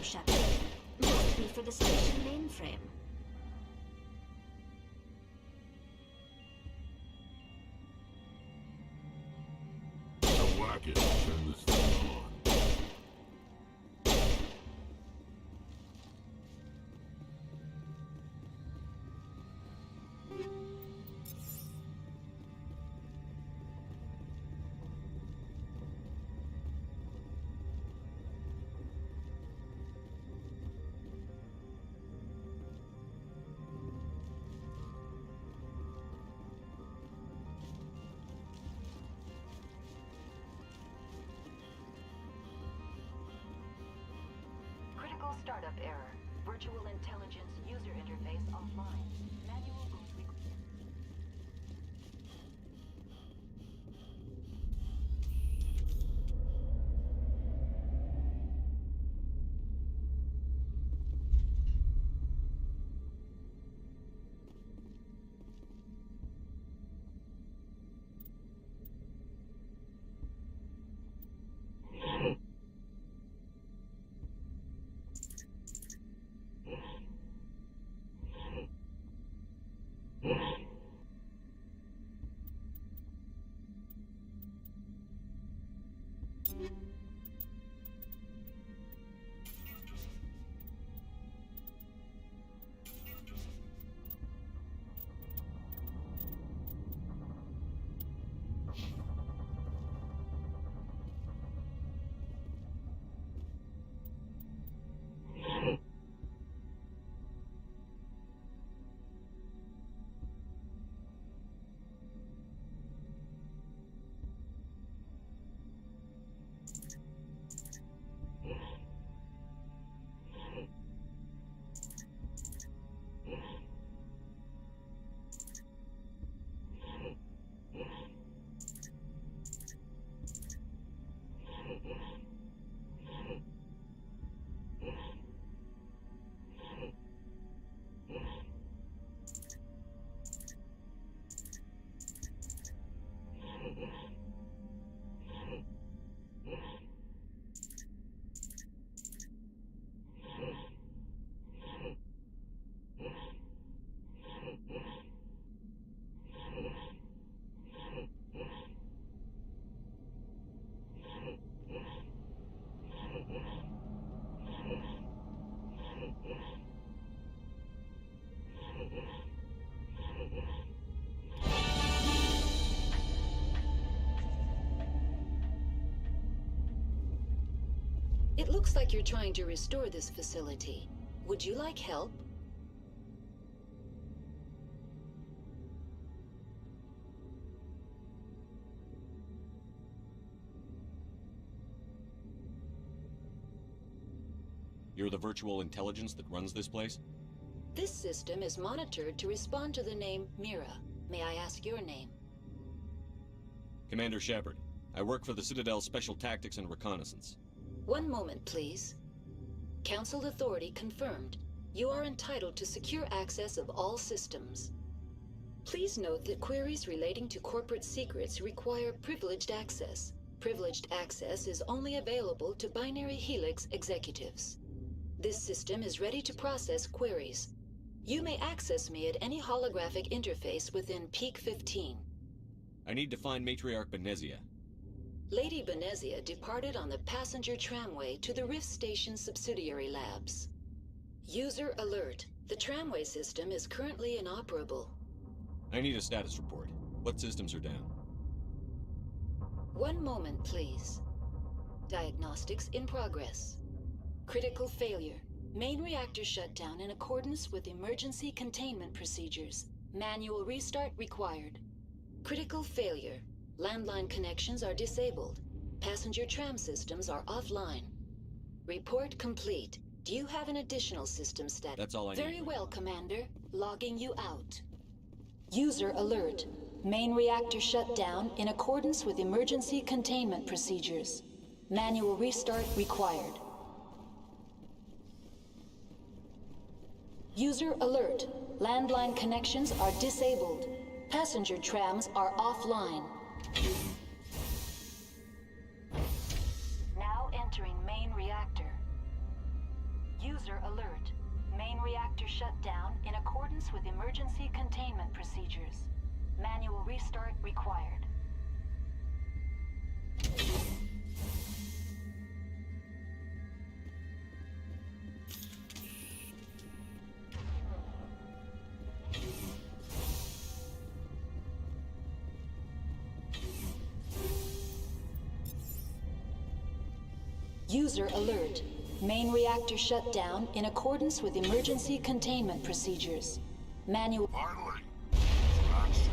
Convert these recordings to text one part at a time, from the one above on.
Shepard. Must be for the station mainframe. Whack it. Turn this thing on. Critical startup error. Virtual intelligence user interface offline. Manual boot required. It looks like you're trying to restore this facility. Would you like help? You're the virtual intelligence that runs this place? This system is monitored to respond to the name Mira. May I ask your name? Commander Shepard. I work for the Citadel Special Tactics and Reconnaissance. One moment, please. Council authority confirmed. You are entitled to secure access of all systems. Please note that queries relating to corporate secrets require privileged access. Privileged access is only available to Binary Helix executives. This system is ready to process queries. You may access me at any holographic interface within Peak 15. I need to find Matriarch Benezia. Lady Benezia departed on the passenger tramway to the Rift Station subsidiary labs. User alert. The tramway system is currently inoperable. I need a status report. What systems are down? One moment, please. Diagnostics in progress. Critical failure. Main reactor shut down in accordance with emergency containment procedures. Manual restart required. Critical failure. Landline connections are disabled. Passenger tram systems are offline. Report complete. Do you have an additional system status? That's all I need. Very well, Commander. Logging you out. User alert. Main reactor shut down in accordance with emergency containment procedures. Manual restart required. User alert. Landline connections are disabled. Passenger trams are offline. Now entering main reactor. Main reactor shut down in accordance with emergency containment procedures. Manual restart required. User alert. Main reactor shut down in accordance with emergency containment procedures. Manual. Finally! Action!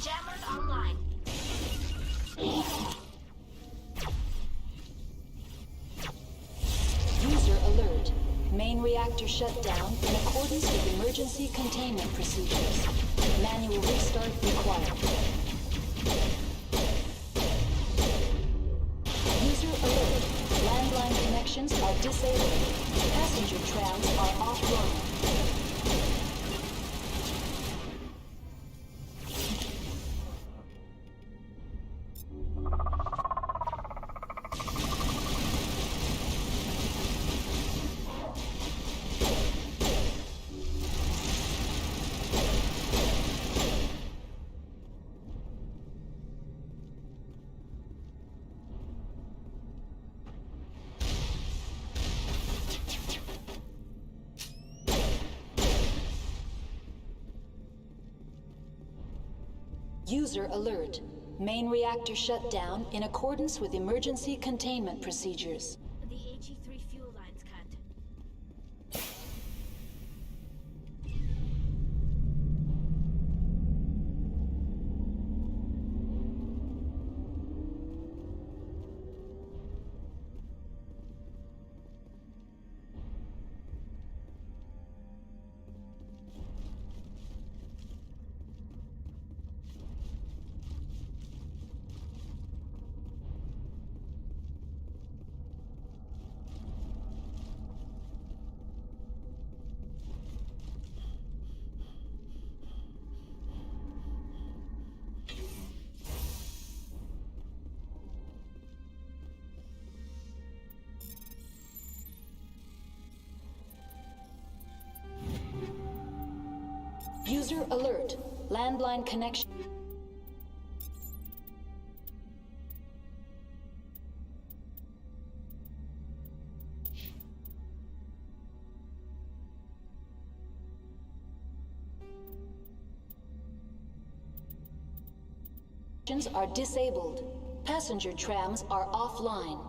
Jammers online. User alert. Main reactor shut down in accordance with emergency containment procedures. Manual restart required. User alert. Landline connections are disabled. Passenger trams are offline. User alert. Main reactor shut down in accordance with emergency containment procedures. The AG3 fuel lines cut. User alert. Landline connection. Are disabled. Passenger trams are offline.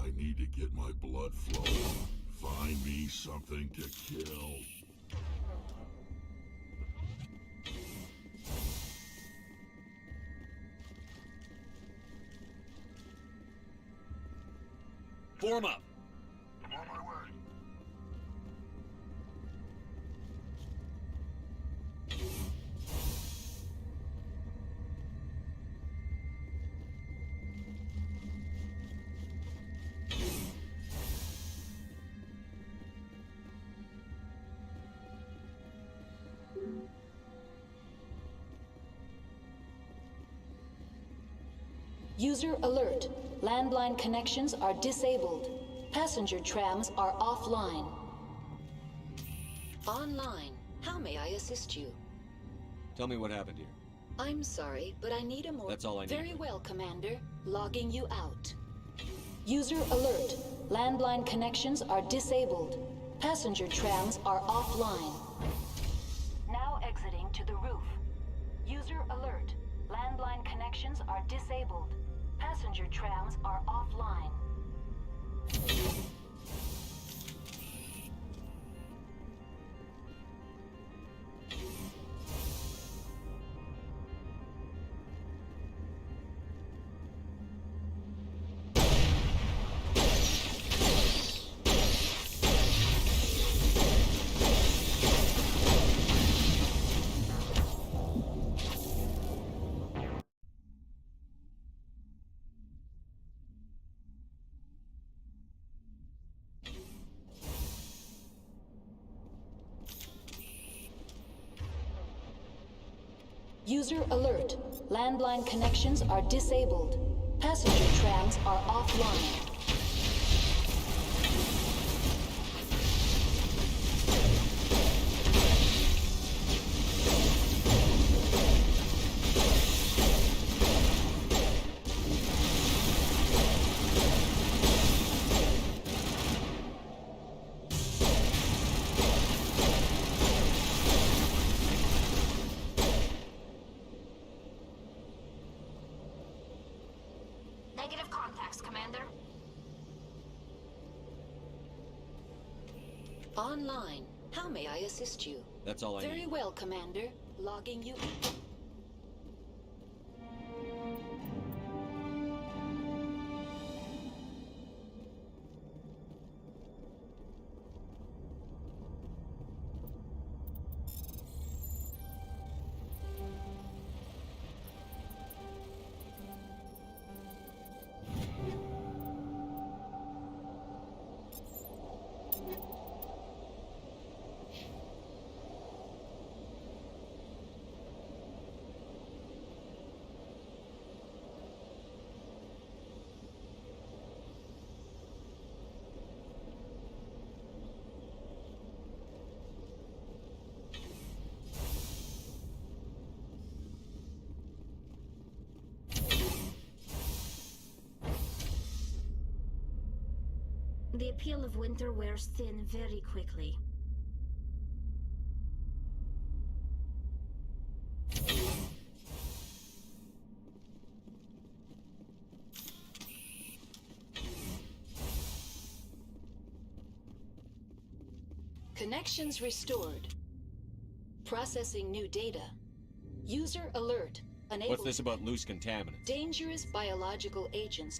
I need to get my blood flowing. Find me something to kill. Form up. I'm on my way. User alert. Landline connections are disabled. Passenger trams are offline. Online. How may I assist you? Tell me what happened here. I'm sorry, but I need a more... That's all I need. Very well, Commander. Logging you out. User alert. Landline connections are disabled. Passenger trams are offline. Now exiting to the roof. User alert. Landline connections are disabled. Passenger trams are offline. User alert. Landline connections are disabled. Passenger trams are offline. Negative contacts, Commander. Online. How may I assist you? That's all I Very need. well, Commander. Logging you. The appeal of winter wears thin very quickly. Connections restored. Processing new data. User alert. Unable. What's this about loose contaminants? Dangerous biological agents.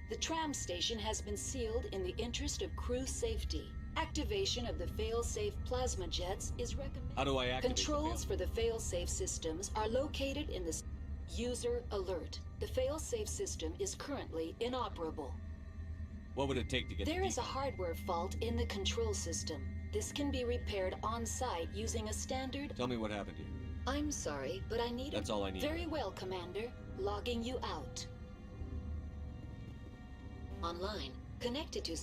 The tram station has been sealed in the interest of crew safety. Activation of the fail-safe plasma jets is recommended. How do I activate the Controls fail- for the fail-safe systems are located in the user alert. The fail-safe system is currently inoperable. What would it take to get There the is a hardware fault in the control system. This can be repaired on-site using a standard... Tell me what happened here. I'm sorry, but I need... That's all I need. Very well, Commander. Logging you out. Online. Connected to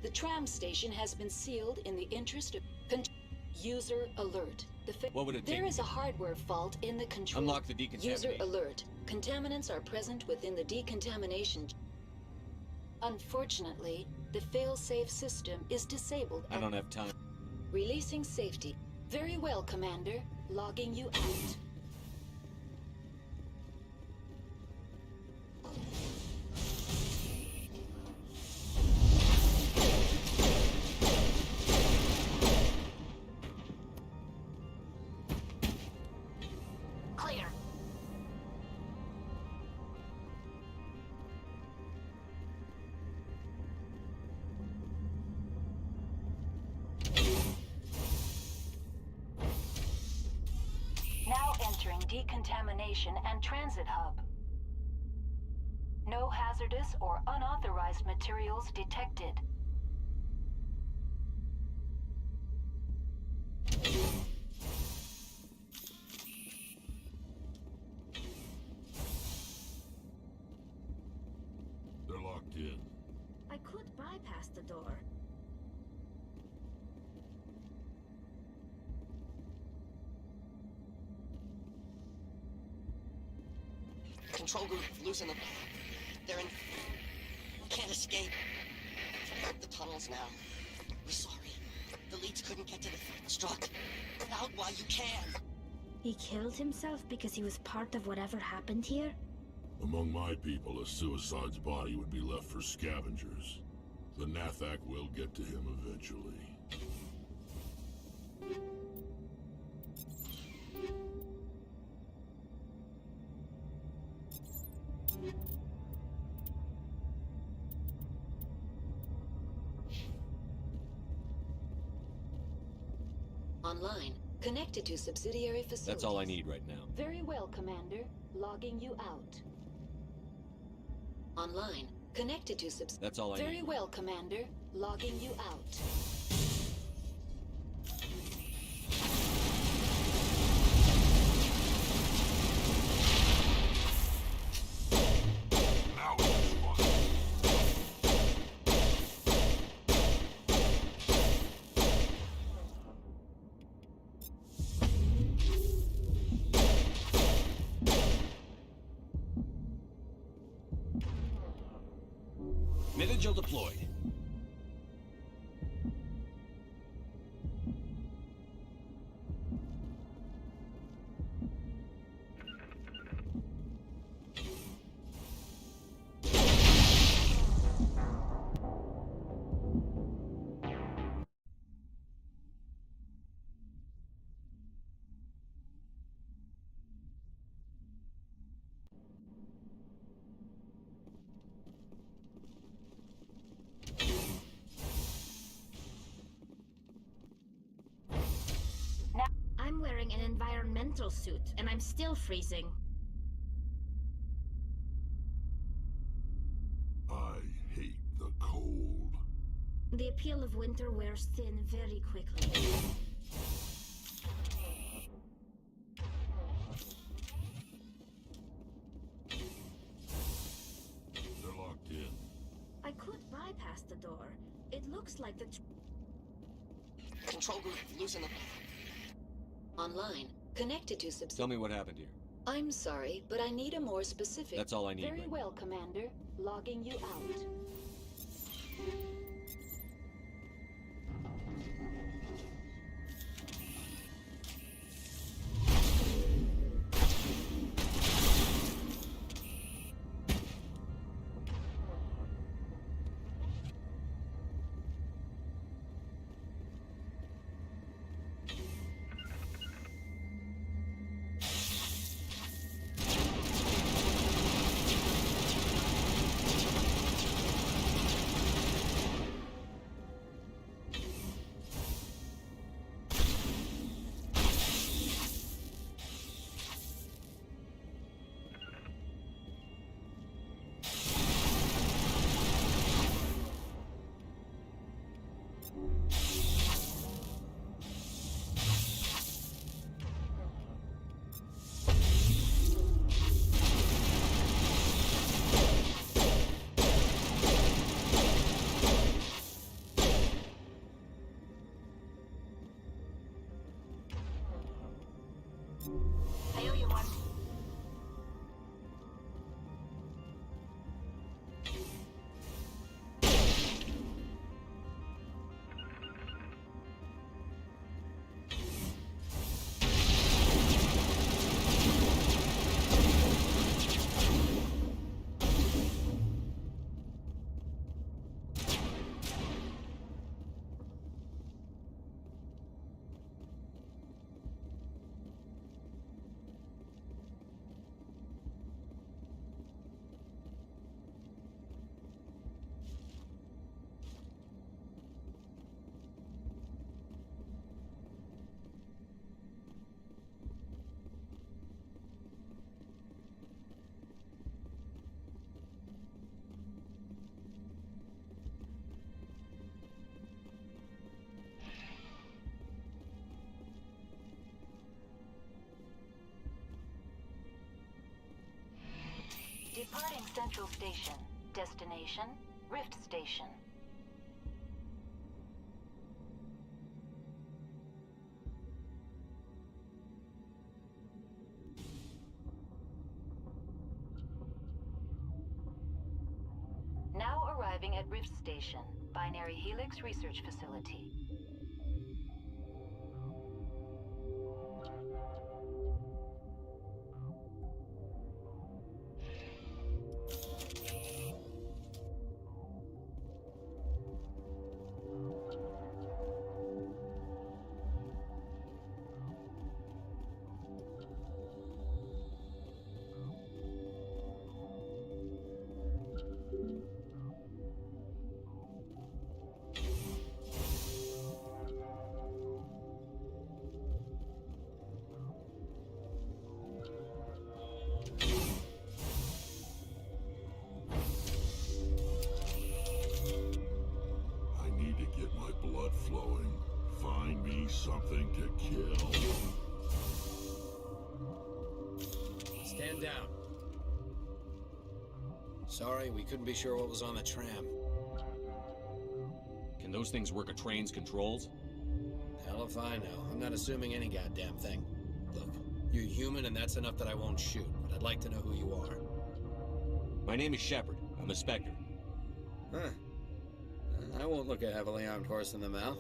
The tram station has been sealed in the interest of... User alert. What would it take There to is a get- hardware fault in the control... Unlock the decontamination. User alert. Contaminants are present within the decontamination... Unfortunately, the fail-safe system is disabled. I don't have time. Releasing safety. Very well, Commander. Logging you out. Clear. decontamination and transit hub. No hazardous or unauthorized materials detected. They're locked in. I could bypass the door. Control group, loosen them. They're in... Can't escape. The tunnels now. We're sorry. The leads couldn't get to the struck. Get out while you can. He killed himself because he was part of whatever happened here? Among my people, a suicide's body would be left for scavengers. The Nathak will get to him eventually. Online. Connected to subsidiary facilities. That's all I need right now. Very well, Commander. Logging you out. Online. Connected to That's all I Very need. well, Commander. Logging you out. Now it's fun. Mid-Vigil deployed. I'm wearing an environmental suit, and I'm still freezing. I hate the cold. The appeal of winter wears thin very quickly. They're locked in. I could bypass the door. It looks like the... Control group, loosen them. Online. Connected to Tell me what happened here. I'm sorry, but I need a more specific... That's all I need Very right well, Commander. Logging you out. I owe you one. Departing Central Station. Destination, Rift Station. Now arriving at Rift Station, Binary Helix Research Facility. Flowing. Find me something to kill. Stand down. Sorry, we couldn't be sure what was on the tram. Can those things work a train's controls? Hell if I know. I'm not assuming any goddamn thing. Look, you're human and that's enough that I won't shoot, but I'd like to know who you are. My name is Shepard. I'm a Spectre. Huh. I won't look a heavily armed horse in the mouth.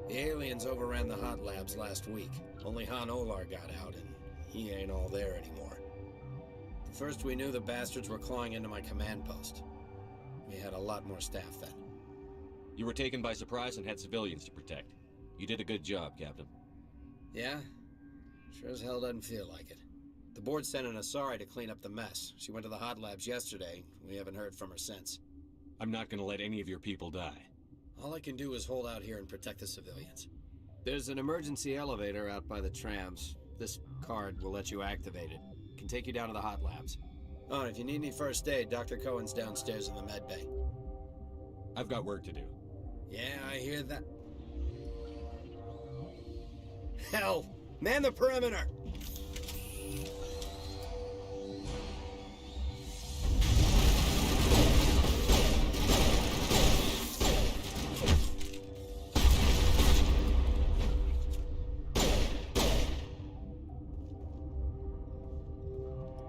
The aliens overran the hot labs last week. Only Han Olar got out, and he ain't all there anymore. First we knew the bastards were clawing into my command post. We had a lot more staff then. You were taken by surprise and had civilians to protect. You did a good job, Captain. Yeah? Sure as hell doesn't feel like it. The board sent an Asari to clean up the mess. She went to the hot labs yesterday. We haven't heard from her since. I'm not gonna let any of your people die. All I can do is hold out here and protect the civilians. There's an emergency elevator out by the trams. This card will let you activate it. Can take you down to the hot labs. Oh, and if you need any first aid, Dr. Cohen's downstairs in the med bay. I've got work to do. Yeah, I hear that. Hell! Man the perimeter!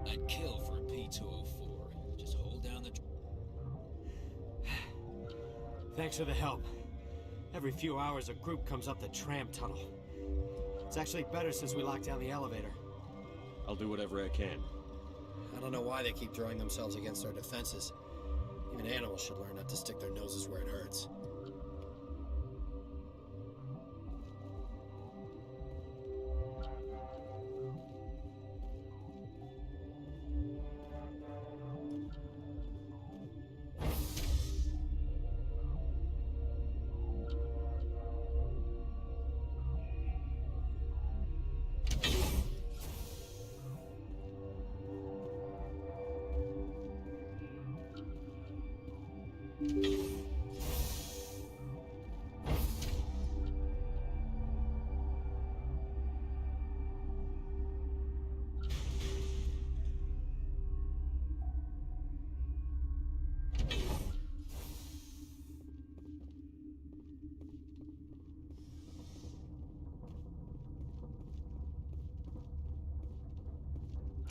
I'd kill for a P-204. Just hold down the... Thanks for the help. Every few hours a group comes up the tram tunnel. It's actually better since we locked down the elevator. I'll do whatever I can. I don't know why they keep throwing themselves against our defenses. Even animals should learn not to stick their noses where it hurts.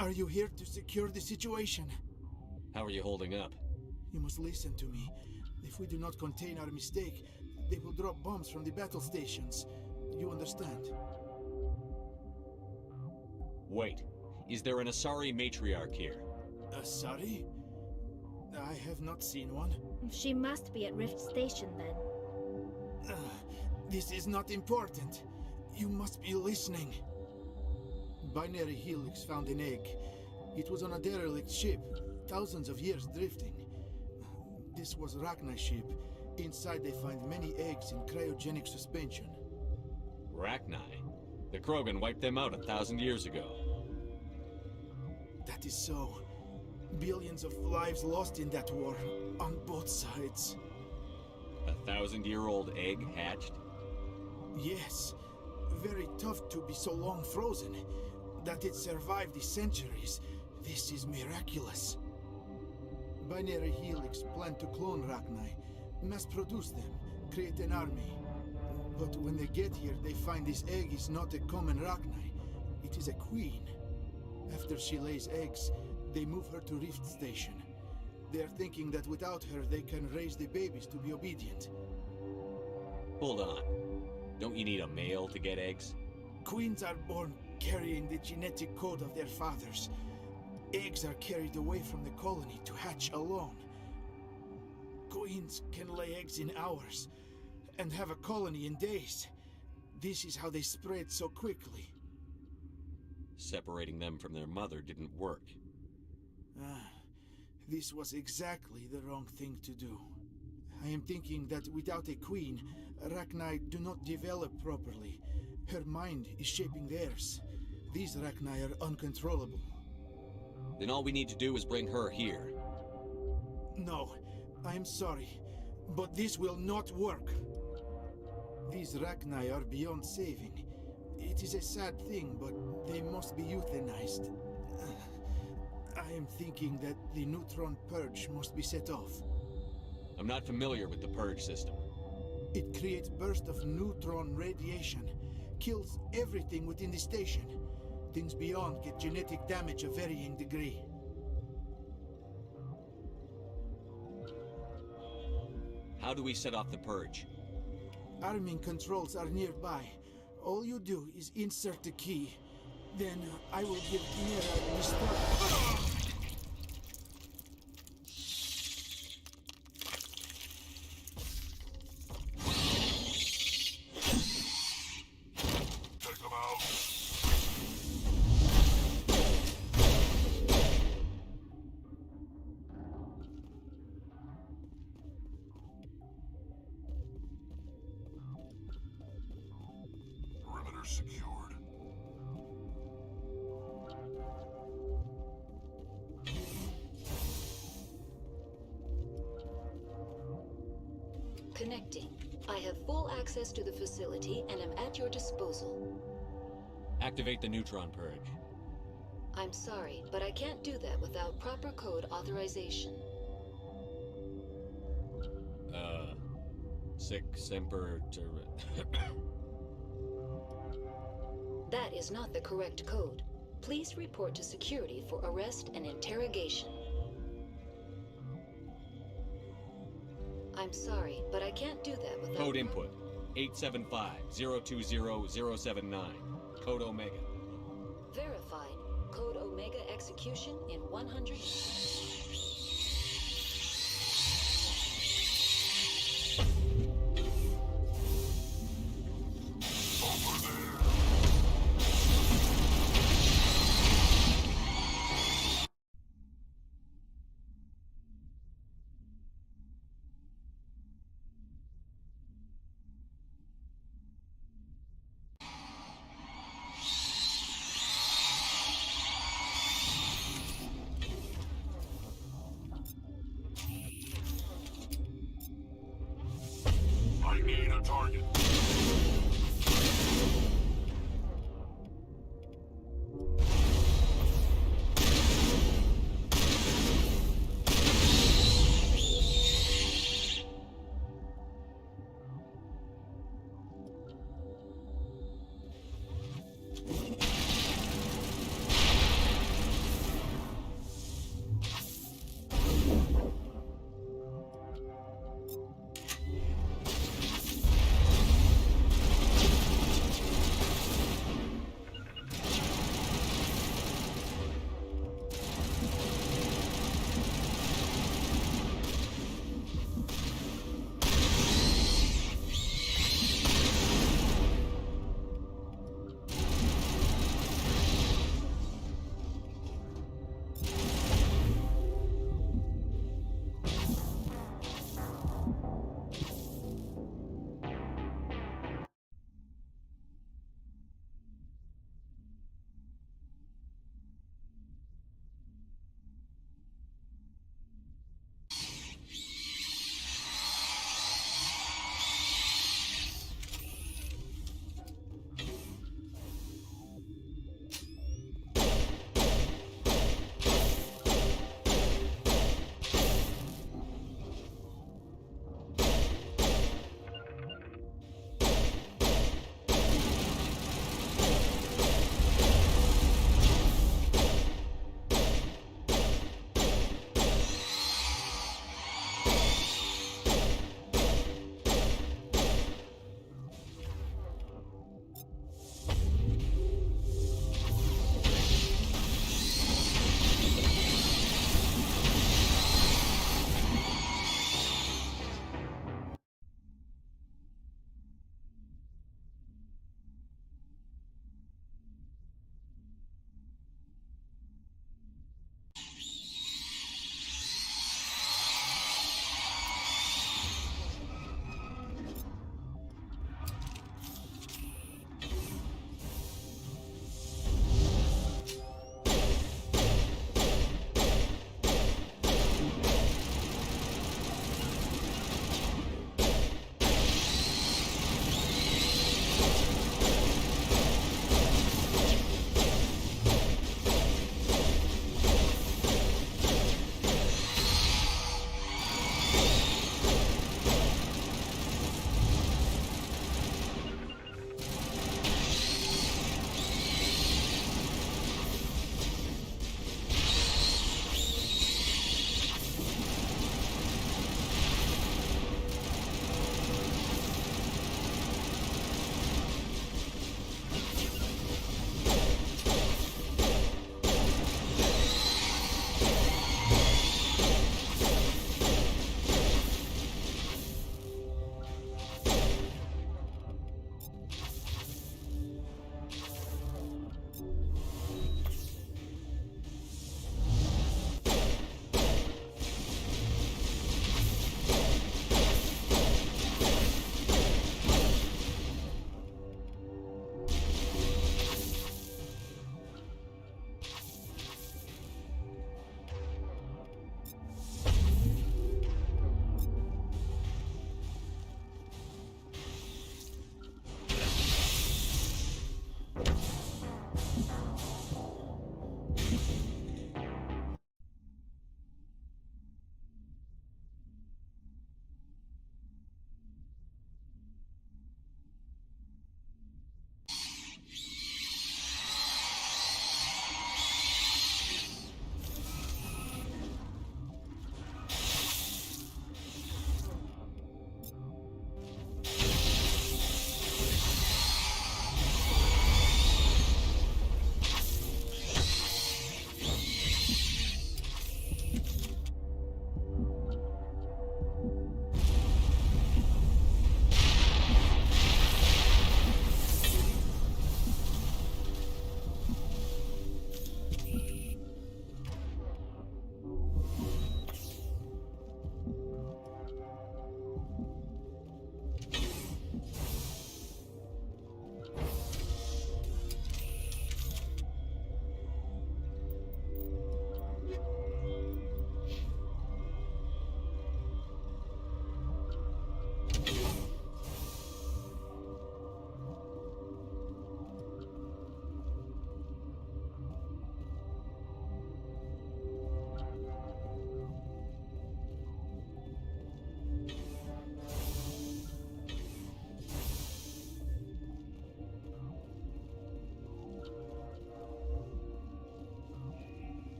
Are you here to secure the situation? How are you holding up? You must listen to me. If we do not contain our mistake, they will drop bombs from the battle stations. You understand? Wait. Is there an Asari matriarch here? Asari? I have not seen one. She must be at Rift Station then. This is not important. You must be listening. Binary Helix found an egg. It was on a derelict ship, thousands of years drifting. This was Rachna's ship. Inside they find many eggs in cryogenic suspension. Rachni? The Krogan wiped them out 1,000 years ago. That is so. Billions of lives lost in that war, on both sides. 1,000-year-old egg hatched? Yes. Very tough to be so long frozen. That it survived the centuries. This is miraculous. Binary Helix planned to clone Rachni, mass produce them, create an army. But when they get here, they find this egg is not a common Rachni. It is a queen. After she lays eggs, they move her to Rift Station. They are thinking that without her, they can raise the babies to be obedient. Hold on. Don't you need a male to get eggs? Queens are born carrying the genetic code of their fathers. Eggs are carried away from the colony to hatch alone. Queens can lay eggs in hours and have a colony in days. This is how they spread so quickly. Separating them from their mother didn't work. This was exactly the wrong thing to do. I am thinking that without a queen, Rachni do not develop properly. Her mind is shaping theirs. These Rachni are uncontrollable. Then all we need to do is bring her here. No, I am sorry, but this will not work. These Rachni are beyond saving. It is a sad thing, but they must be euthanized. I am thinking that the neutron purge must be set off. I'm not familiar with the purge system. It creates bursts of neutron radiation, kills everything within the station. Things beyond get genetic damage of varying degree. How do we set off the purge? Arming controls are nearby. All you do is insert the key. Then I will give Nera the start. Secured. Connecting. I have full access to the facility and am at your disposal. Activate the neutron purge. I'm sorry, but I can't do that without proper code authorization. Sic semper That is not the correct code. Please report to security for arrest and interrogation. I'm sorry, but I can't do that without... Code input 875-020-079. Code Omega. Verified. Code Omega execution in 100...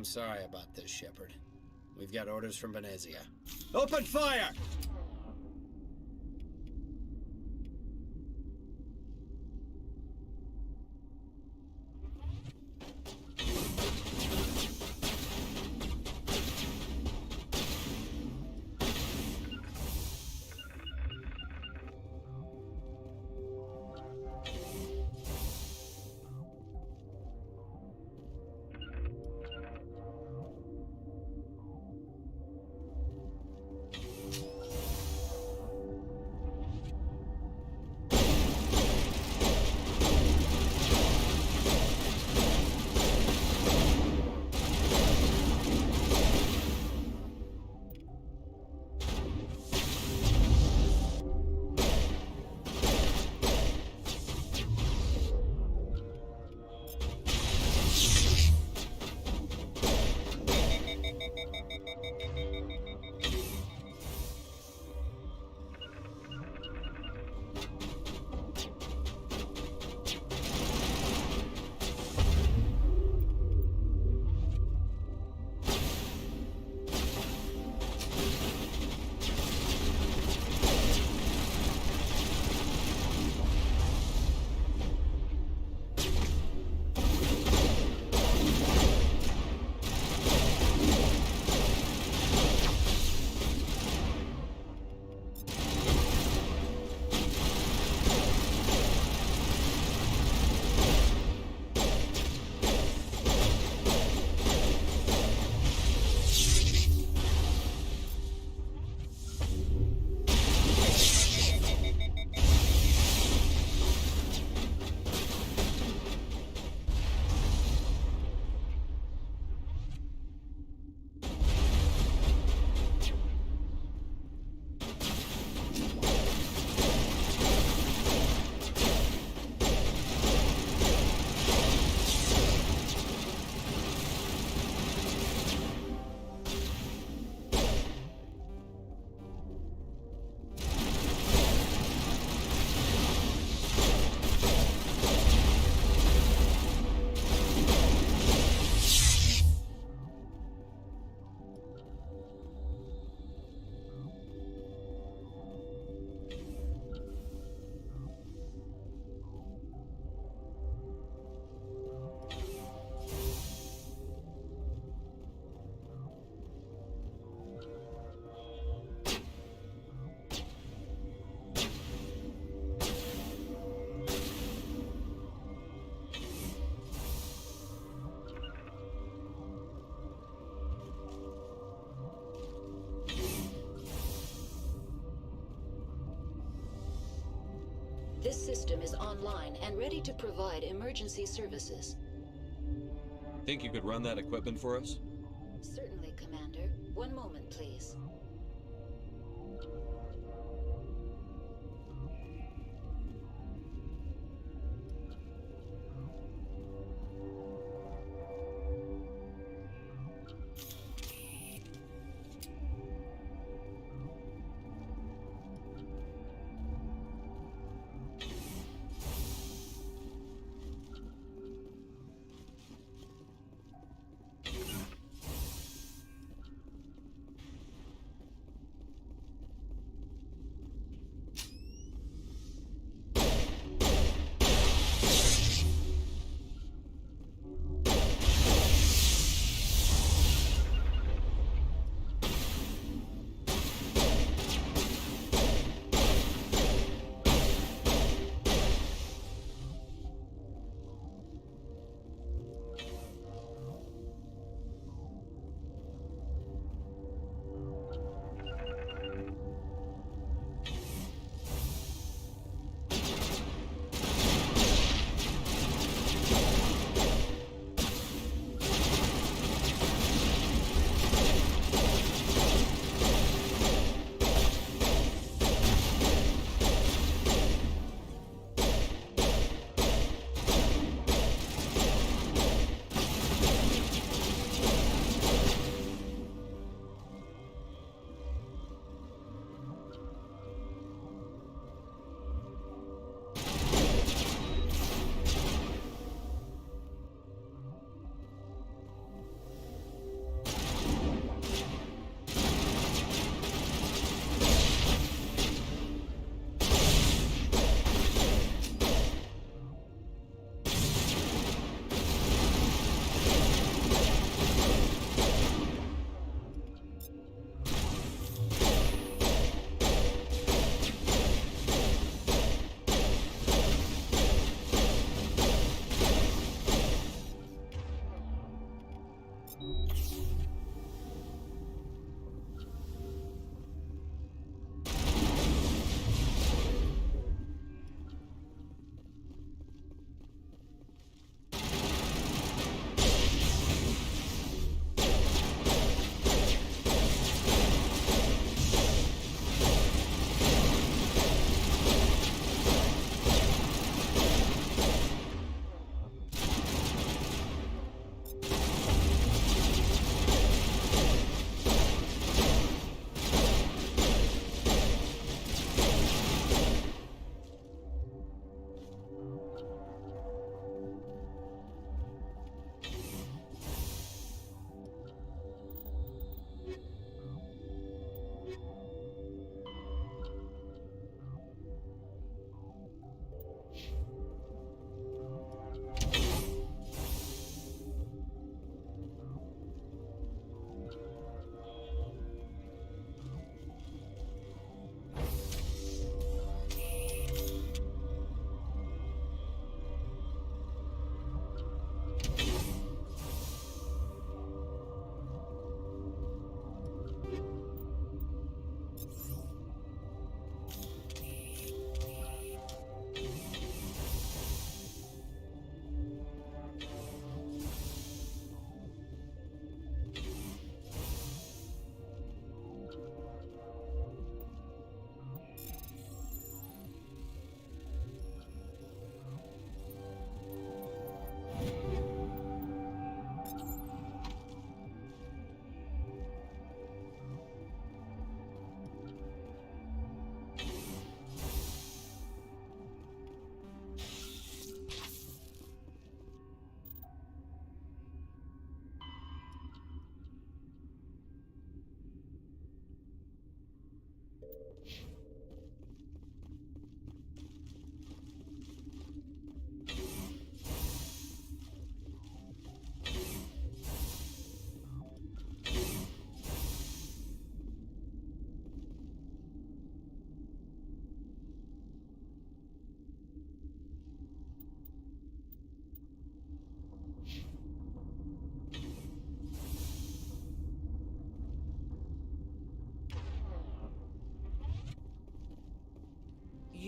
sorry about this, Shepard. We've got orders from Venezia. Open fire! This system is online and ready to provide emergency services. Think you could run that equipment for us? Certainly, Commander. One moment, please.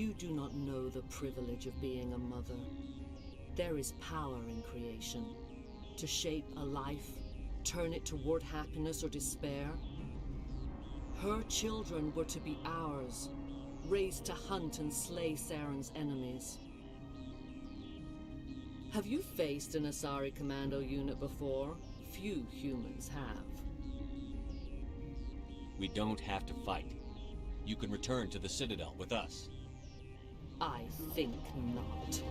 You do not know the privilege of being a mother. There is power in creation. To shape a life, turn it toward happiness or despair. Her children were to be ours, raised to hunt and slay Saren's enemies. Have you faced an Asari commando unit before? Few humans have. We don't have to fight. You can return to the Citadel with us. I think not.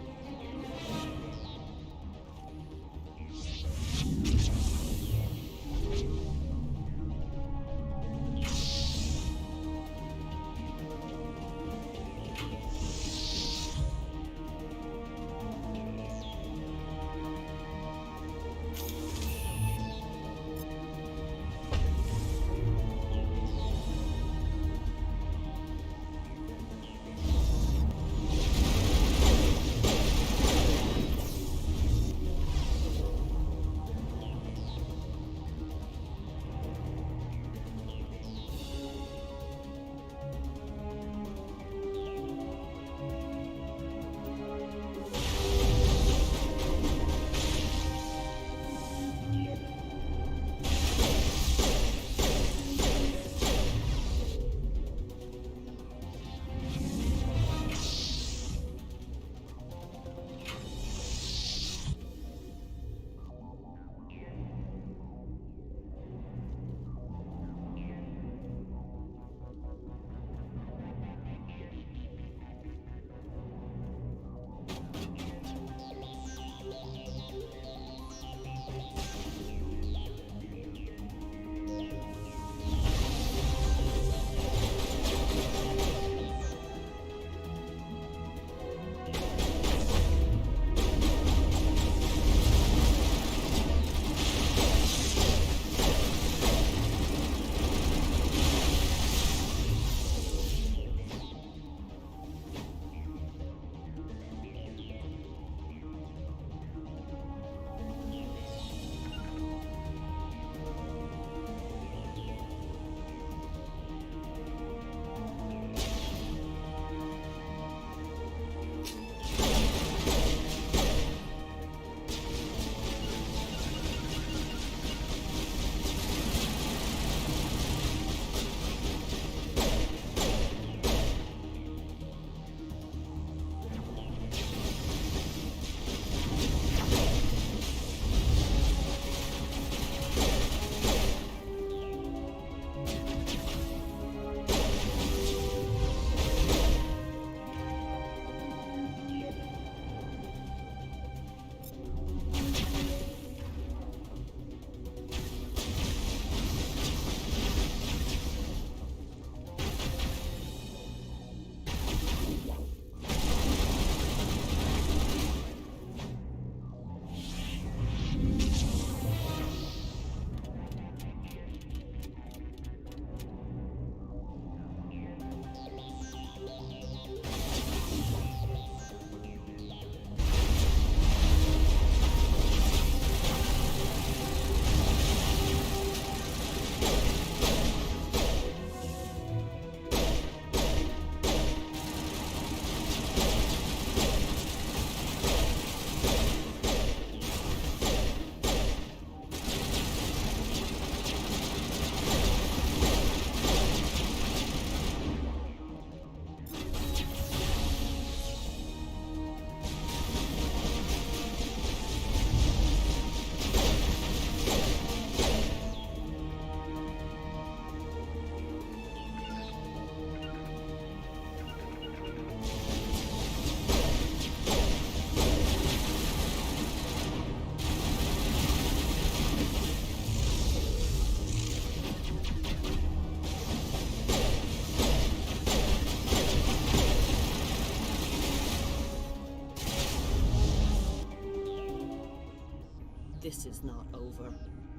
This is not over.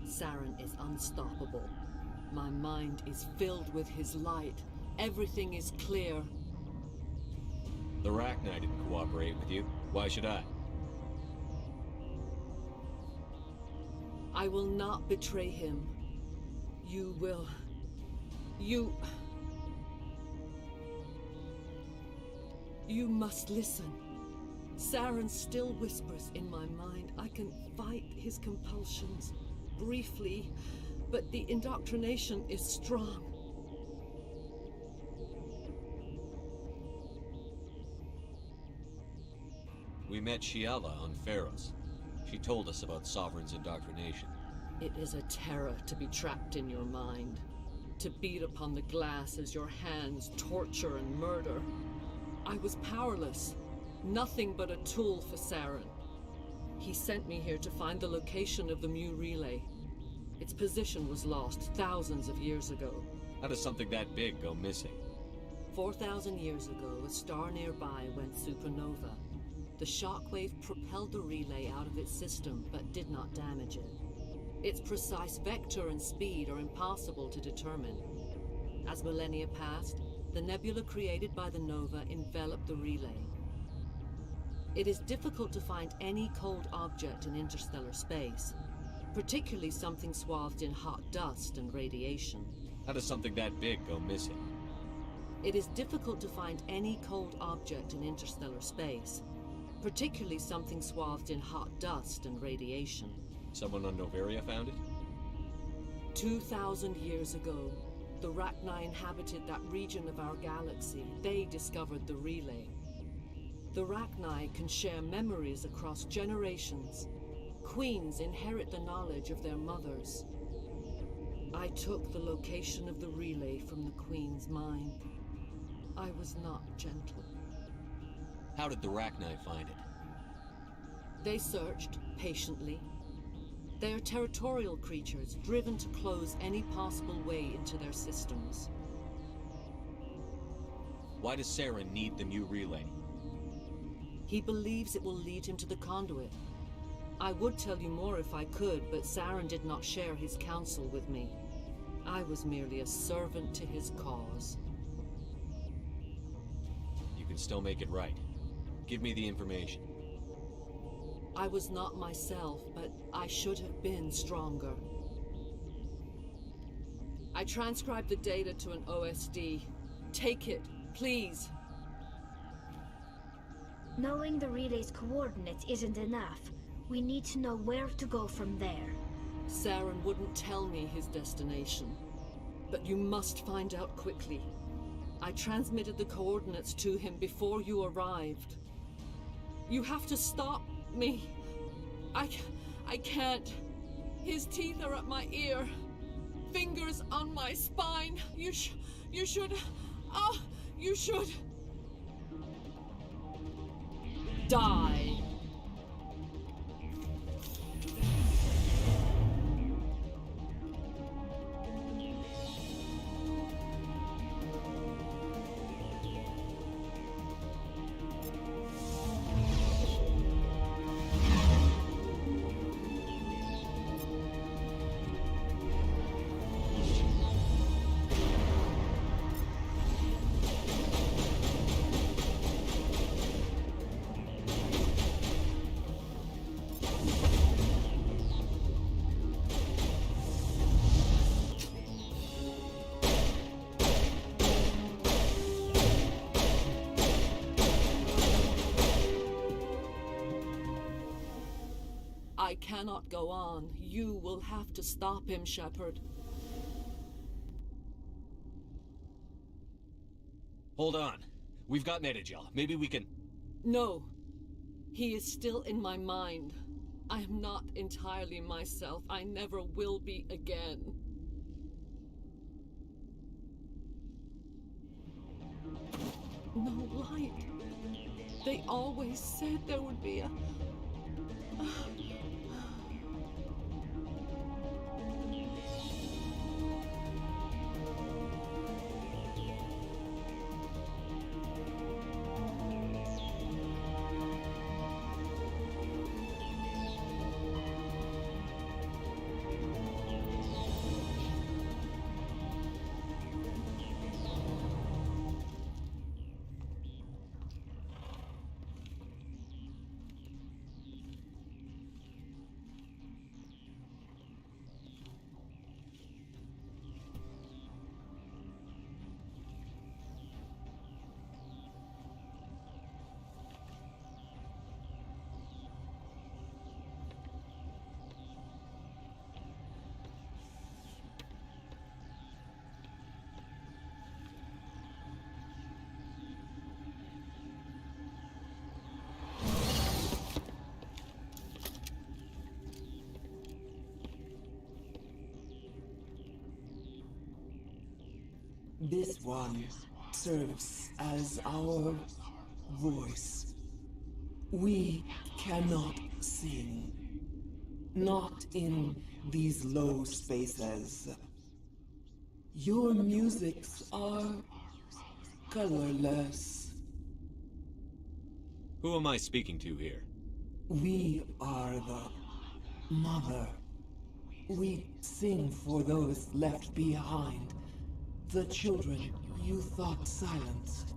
Saren is unstoppable. My mind is filled with his light. Everything is clear. The Rachni didn't cooperate with you. Why should I? I will not betray him. You will... You... You must listen. Saren still whispers in my mind. I can fight his compulsions, briefly, but the indoctrination is strong. We met Shiala on Pharos. She told us about Sovereign's indoctrination. It is a terror to be trapped in your mind, to beat upon the glass as your hands torture and murder. I was powerless, nothing but a tool for Saren. He sent me here to find the location of the Mu relay. Its position was lost thousands of years ago. How does something that big go missing? 4,000 years ago, a star nearby went supernova. The shockwave propelled the relay out of its system, but did not damage it. Its precise vector and speed are impossible to determine. As millennia passed, the nebula created by the nova enveloped the relay. It is difficult to find any cold object in interstellar space, particularly something swathed in hot dust and radiation. How does something that big go missing? It is difficult to find any cold object in interstellar space, particularly something swathed in hot dust and radiation. Someone on Noveria found it? 2,000 years ago, the Rachni inhabited that region of our galaxy. They discovered the relay. The Rachni can share memories across generations. Queens inherit the knowledge of their mothers. I took the location of the relay from the Queen's mind. I was not gentle. How did the Rachni find it? They searched patiently. They are territorial creatures, driven to close any possible way into their systems. Why does Saren need the Mu relay? He believes it will lead him to the conduit. I would tell you more if I could, but Saren did not share his counsel with me. I was merely a servant to his cause. You can still make it right. Give me the information. I was not myself, but I should have been stronger. I transcribed the data to an OSD. Take it, please. Knowing the relay's coordinates isn't enough. We need to know where to go from there. Saren wouldn't tell me his destination, but you must find out quickly. I transmitted the coordinates to him before you arrived. You have to stop me. I can't. His teeth are at my ear. Fingers on my spine. You should... Oh, you should... die. I cannot go on. You will have to stop him, Shepard. Hold on. We've got Metagel. Maybe we can... No. He is still in my mind. I am not entirely myself. I never will be again. No light. They always said there would be a... This one serves as our voice. We cannot sing. Not in these low spaces. Your musics are colorless. Who am I speaking to here? We are the mother. We sing for those left behind. The children you thought silenced.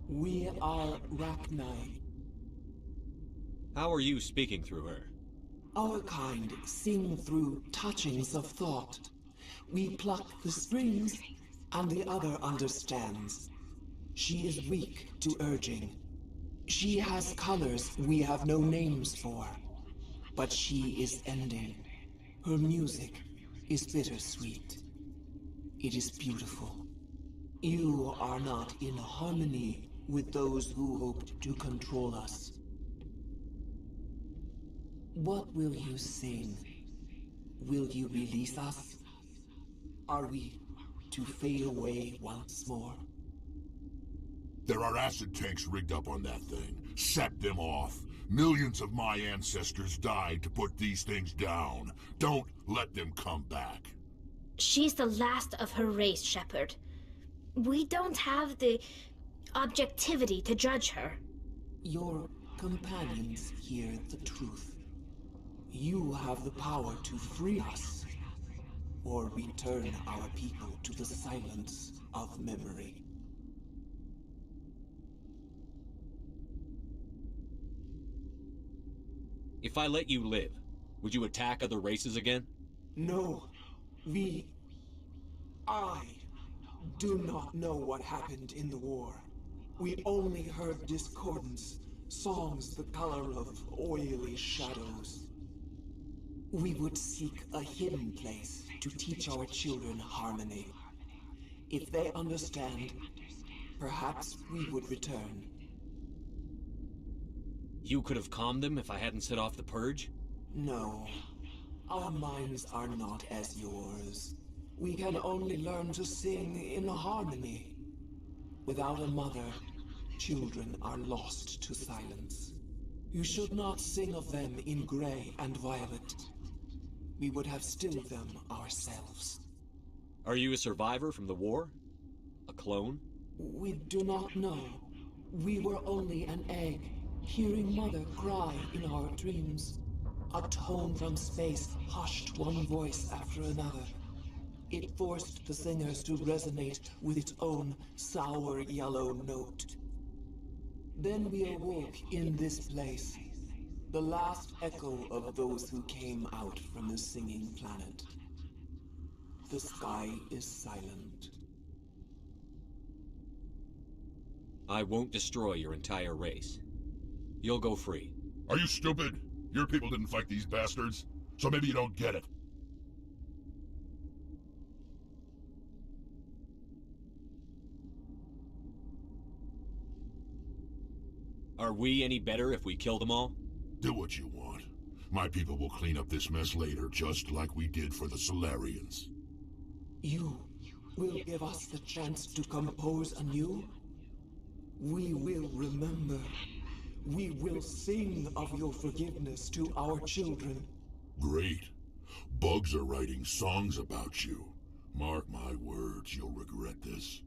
We are Rachni. How are you speaking through her? Our kind sing through touchings of thought. We pluck the strings, and the other understands. She is weak to urging. She has colors we have no names for. But she is ending. Her music is bittersweet. It is beautiful. You are not in harmony with those who hoped to control us. What will you sing? Will you release us? Are we to fade away once more? There are acid tanks rigged up on that thing. Set them off. Millions of my ancestors died to put these things down. Don't let them come back. She's the last of her race, Shepard. We don't have the objectivity to judge her. Your companions hear the truth. You have the power to free us, or return our people to the silence of memory. If I let you live, would you attack other races again? No, I do not know what happened in the war. We only heard discordance, songs the color of oily shadows. We would seek a hidden place to teach our children harmony. If they understand, perhaps we would return. You could have calmed them if I hadn't set off the purge? No. Our minds are not as yours. We can only learn to sing in harmony. Without a mother, children are lost to silence. You should not sing of them in gray and violet. We would have stilled them ourselves. Are you a survivor from the war? A clone? We do not know. We were only an egg, hearing Mother cry in our dreams. A tone from space hushed one voice after another. It forced the singers to resonate with its own sour yellow note. Then we awoke in this place, the last echo of those who came out from the singing planet. The sky is silent. I won't destroy your entire race. You'll go free. Are you stupid? Your people didn't fight these bastards, so maybe you don't get it. Are we any better if we kill them all? Do what you want. My people will clean up this mess later, just like we did for the Solarians. You will give us the chance to compose anew? We will remember. We will sing of your forgiveness to our children. Great. Bugs are writing songs about you. Mark my words, you'll regret this.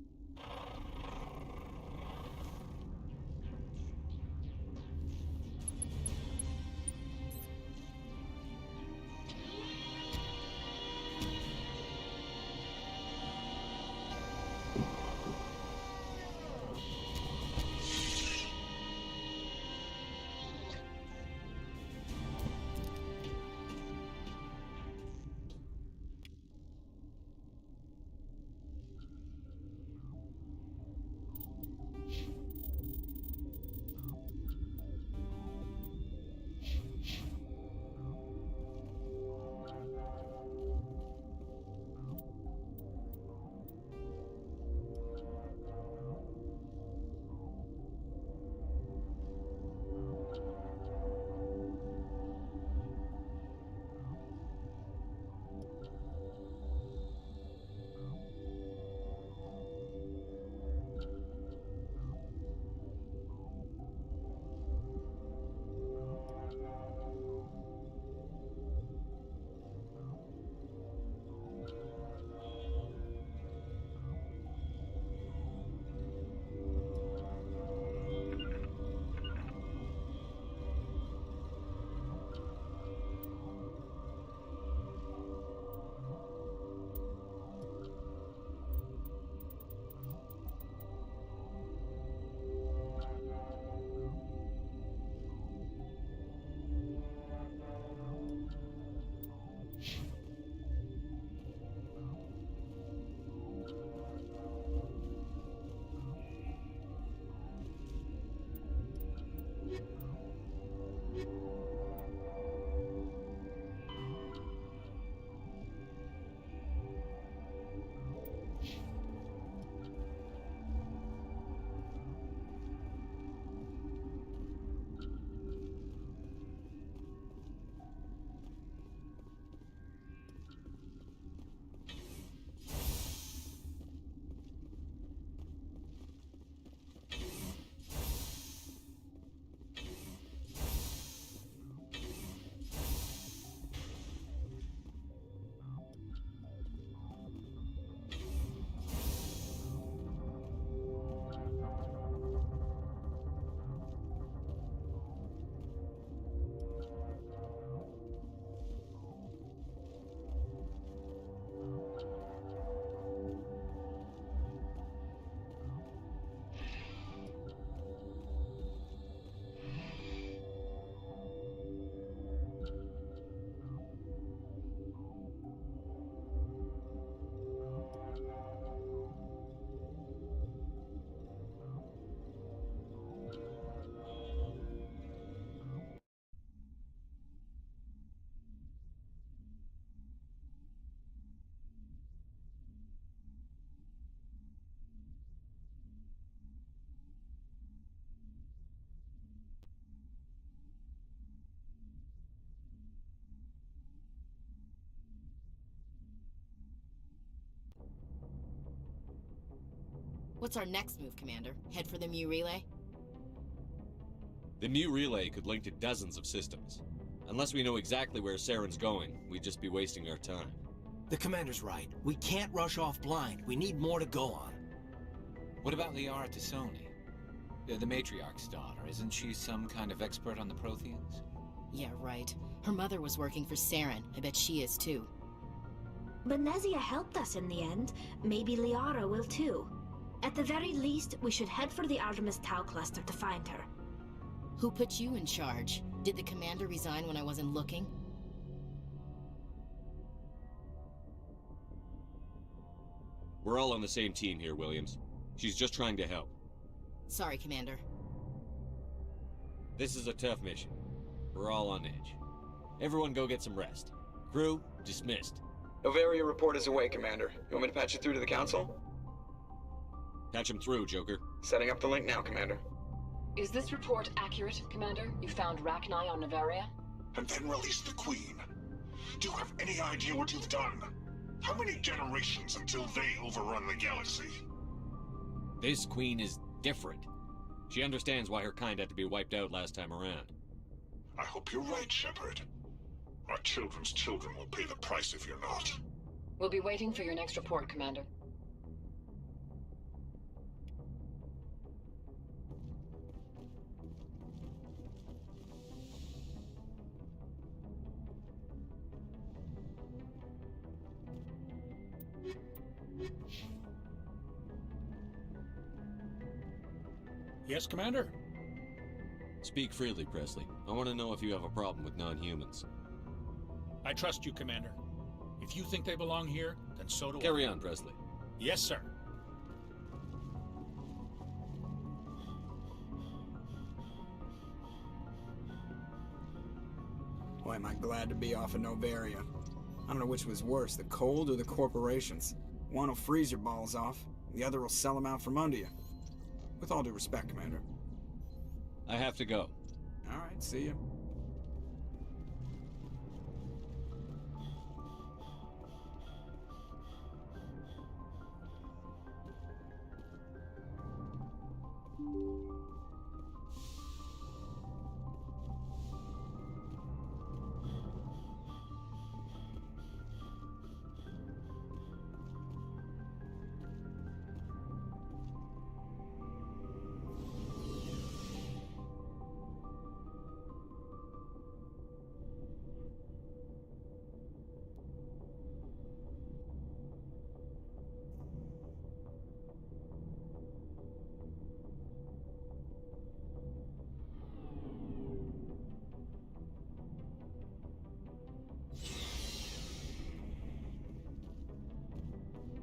What's our next move, Commander? Head for the Mu relay? The Mu relay could link to dozens of systems. Unless we know exactly where Saren's going, we'd just be wasting our time. The Commander's right. We can't rush off blind. We need more to go on. What about Liara Tassoni? The matriarch's daughter. Isn't she some kind of expert on the Protheans? Yeah, right. Her mother was working for Saren. I bet she is too. But Nezia helped us in the end. Maybe Liara will too. At the very least, we should head for the Artemis Tau cluster to find her. Who put you in charge? Did the Commander resign when I wasn't looking? We're all on the same team here, Williams. She's just trying to help. Sorry, Commander. This is a tough mission. We're all on edge. Everyone go get some rest. Crew, dismissed. Novaria report is away, Commander. You want me to patch it through to the Council? Patch him through, Joker. Setting up the link now, Commander. Is this report accurate, Commander? You found Rachni on Novaria? And then release the Queen. Do you have any idea what you've done? How many generations until they overrun the galaxy? This Queen is different. She understands why her kind had to be wiped out last time around. I hope you're right, Shepard. Our children's children will pay the price if you're not. We'll be waiting for your next report, Commander. Yes, Commander? Speak freely, Presley. I want to know if you have a problem with non-humans. I trust you, Commander. If you think they belong here, then so do I. Carry on, Presley. Yes, sir. Boy, am I glad to be off of Novaria. I don't know which was worse, the cold or the corporations. One will freeze your balls off, the other will sell them out from under you. With all due respect, Commander. I have to go. All right, see you.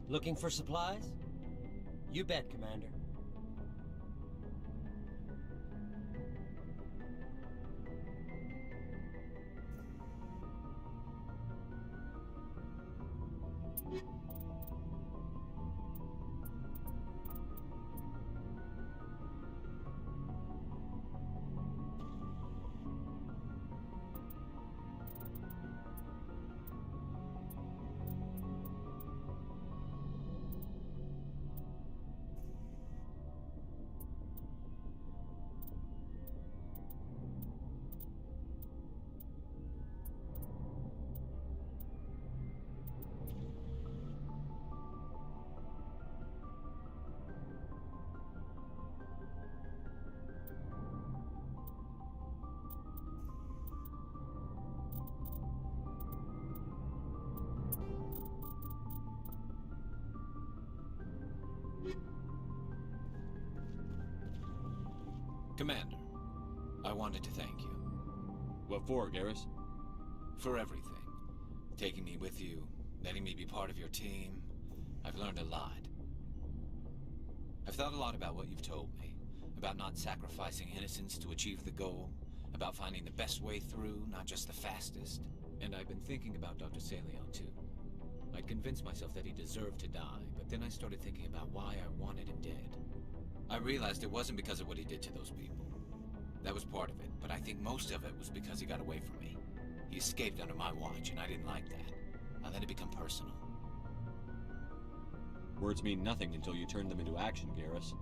Looking for supplies? You bet, Commander. Commander, I wanted to thank you. What for, Garrus? For everything. Taking me with you, letting me be part of your team. I've learned a lot. I've thought a lot about what you've told me. About not sacrificing innocence to achieve the goal. About finding the best way through, not just the fastest. And I've been thinking about Dr. Saleon, too. I'd convinced myself that he deserved to die, but then I started thinking about why I wanted him dead. I realized it wasn't because of what he did to those people. That was part of it, but I think most of it was because he got away from me. He escaped under my watch, and I didn't like that. I let it become personal. Words mean nothing until you turn them into action, Garrus.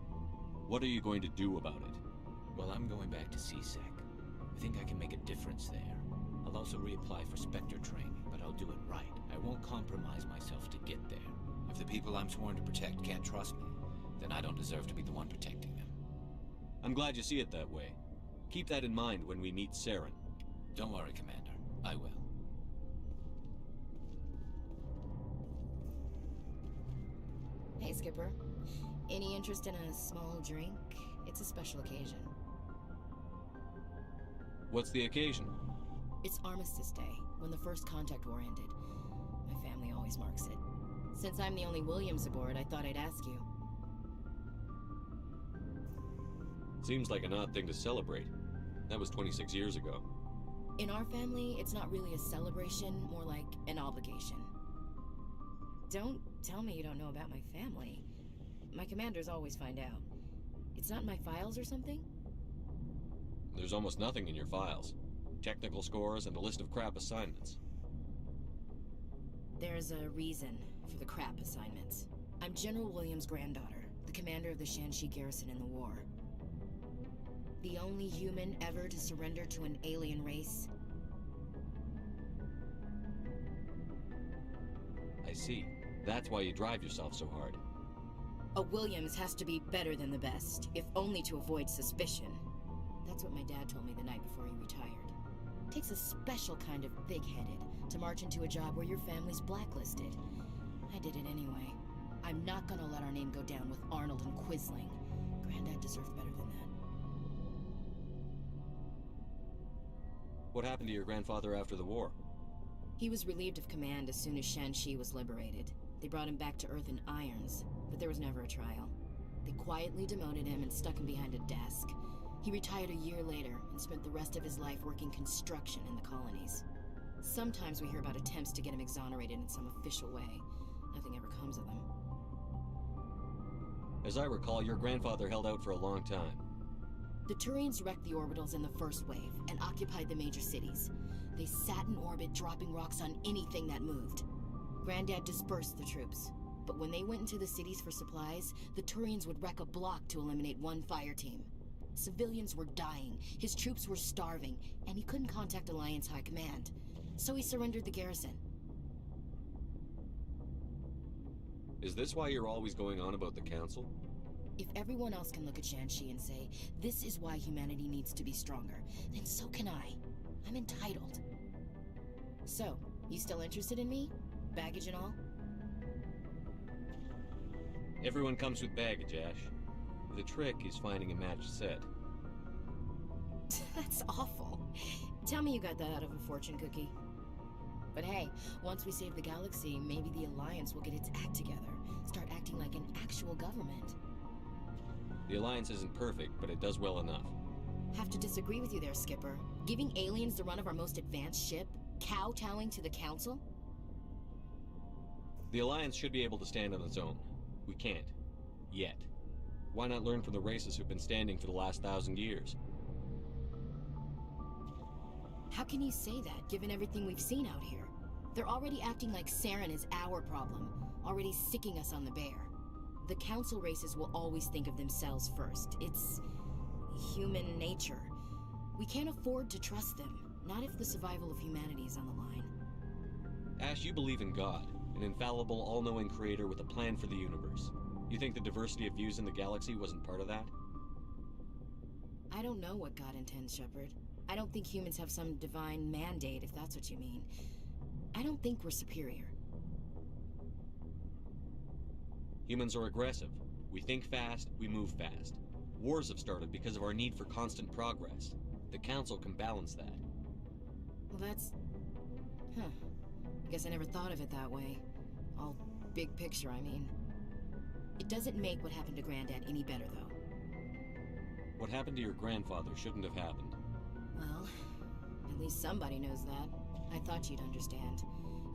What are you going to do about it? Well, I'm going back to CSEC. I think I can make a difference there. I'll also reapply for Spectre training, but I'll do it right. I won't compromise myself to get there. If the people I'm sworn to protect can't trust me, then I don't deserve to be the one protecting them. I'm glad you see it that way. Keep that in mind when we meet Saren. Don't worry, Commander. I will. Hey, Skipper. Any interest in a small drink? It's a special occasion. What's the occasion? It's Armistice Day, when the first contact war ended. My family always marks it. Since I'm the only Williams aboard, I thought I'd ask you. Seems like an odd thing to celebrate. That was 26 years ago. In our family, it's not really a celebration, more like an obligation. Don't tell me you don't know about my family. My commanders always find out. It's not in my files or something? There's almost nothing in your files. Technical scores and a list of crap assignments. There's a reason for the crap assignments. I'm General Williams' granddaughter, the commander of the Shanxi garrison in the war. The only human ever to surrender to an alien race. I see. That's why you drive yourself so hard. A Williams has to be better than the best, if only to avoid suspicion. That's what my dad told me the night before he retired. Takes a special kind of big-headed to march into a job where your family's blacklisted. I did it anyway. I'm not gonna let our name go down with Arnold and Quisling. Granddad deserved better than that. What happened to your grandfather after the war? He was relieved of command as soon as Shanxi was liberated. They brought him back to Earth in irons, but there was never a trial. They quietly demoted him and stuck him behind a desk. He retired a year later and spent the rest of his life working construction in the colonies. Sometimes we hear about attempts to get him exonerated in some official way. Nothing ever comes of them. As I recall, your grandfather held out for a long time. The Turians wrecked the orbitals in the first wave and occupied the major cities. They sat in orbit, dropping rocks on anything that moved. Granddad dispersed the troops, but when they went into the cities for supplies, the Turians would wreck a block to eliminate one fire team. Civilians were dying, his troops were starving, and he couldn't contact Alliance High Command. So he surrendered the garrison. Is this why you're always going on about the Council? If everyone else can look at Shanxi and say, this is why humanity needs to be stronger, then so can I. I'm entitled. So, you still interested in me? Baggage and all? Everyone comes with baggage, Ash. The trick is finding a matched set. That's awful. Tell me you got that out of a fortune cookie. But hey, once we save the galaxy, maybe the Alliance will get its act together. Start acting like an actual government. The Alliance isn't perfect, but it does well enough. Have to disagree with you there, Skipper. Giving aliens the run of our most advanced ship? Kowtowing to the Council? The Alliance should be able to stand on its own. We can't. Yet. Why not learn from the races who've been standing for the last 1,000 years? How can you say that, given everything we've seen out here? They're already acting like Saren is our problem, already sicking us on the bear. The Council races will always think of themselves first. It's human nature. We can't afford to trust them, not if the survival of humanity is on the line. Ash, you believe in God, an infallible, all-knowing creator with a plan for the universe. You think the diversity of views in the galaxy wasn't part of that? I don't know what God intends, Shepard. I don't think humans have some divine mandate, if that's what you mean. I don't think we're superior. Humans are aggressive. We think fast, we move fast. Wars have started because of our need for constant progress. The Council can balance that. Well, that's... Huh. I guess I never thought of it that way. All big picture, I mean. It doesn't make what happened to Granddad any better, though. What happened to your grandfather shouldn't have happened. Well, at least somebody knows that. I thought you'd understand.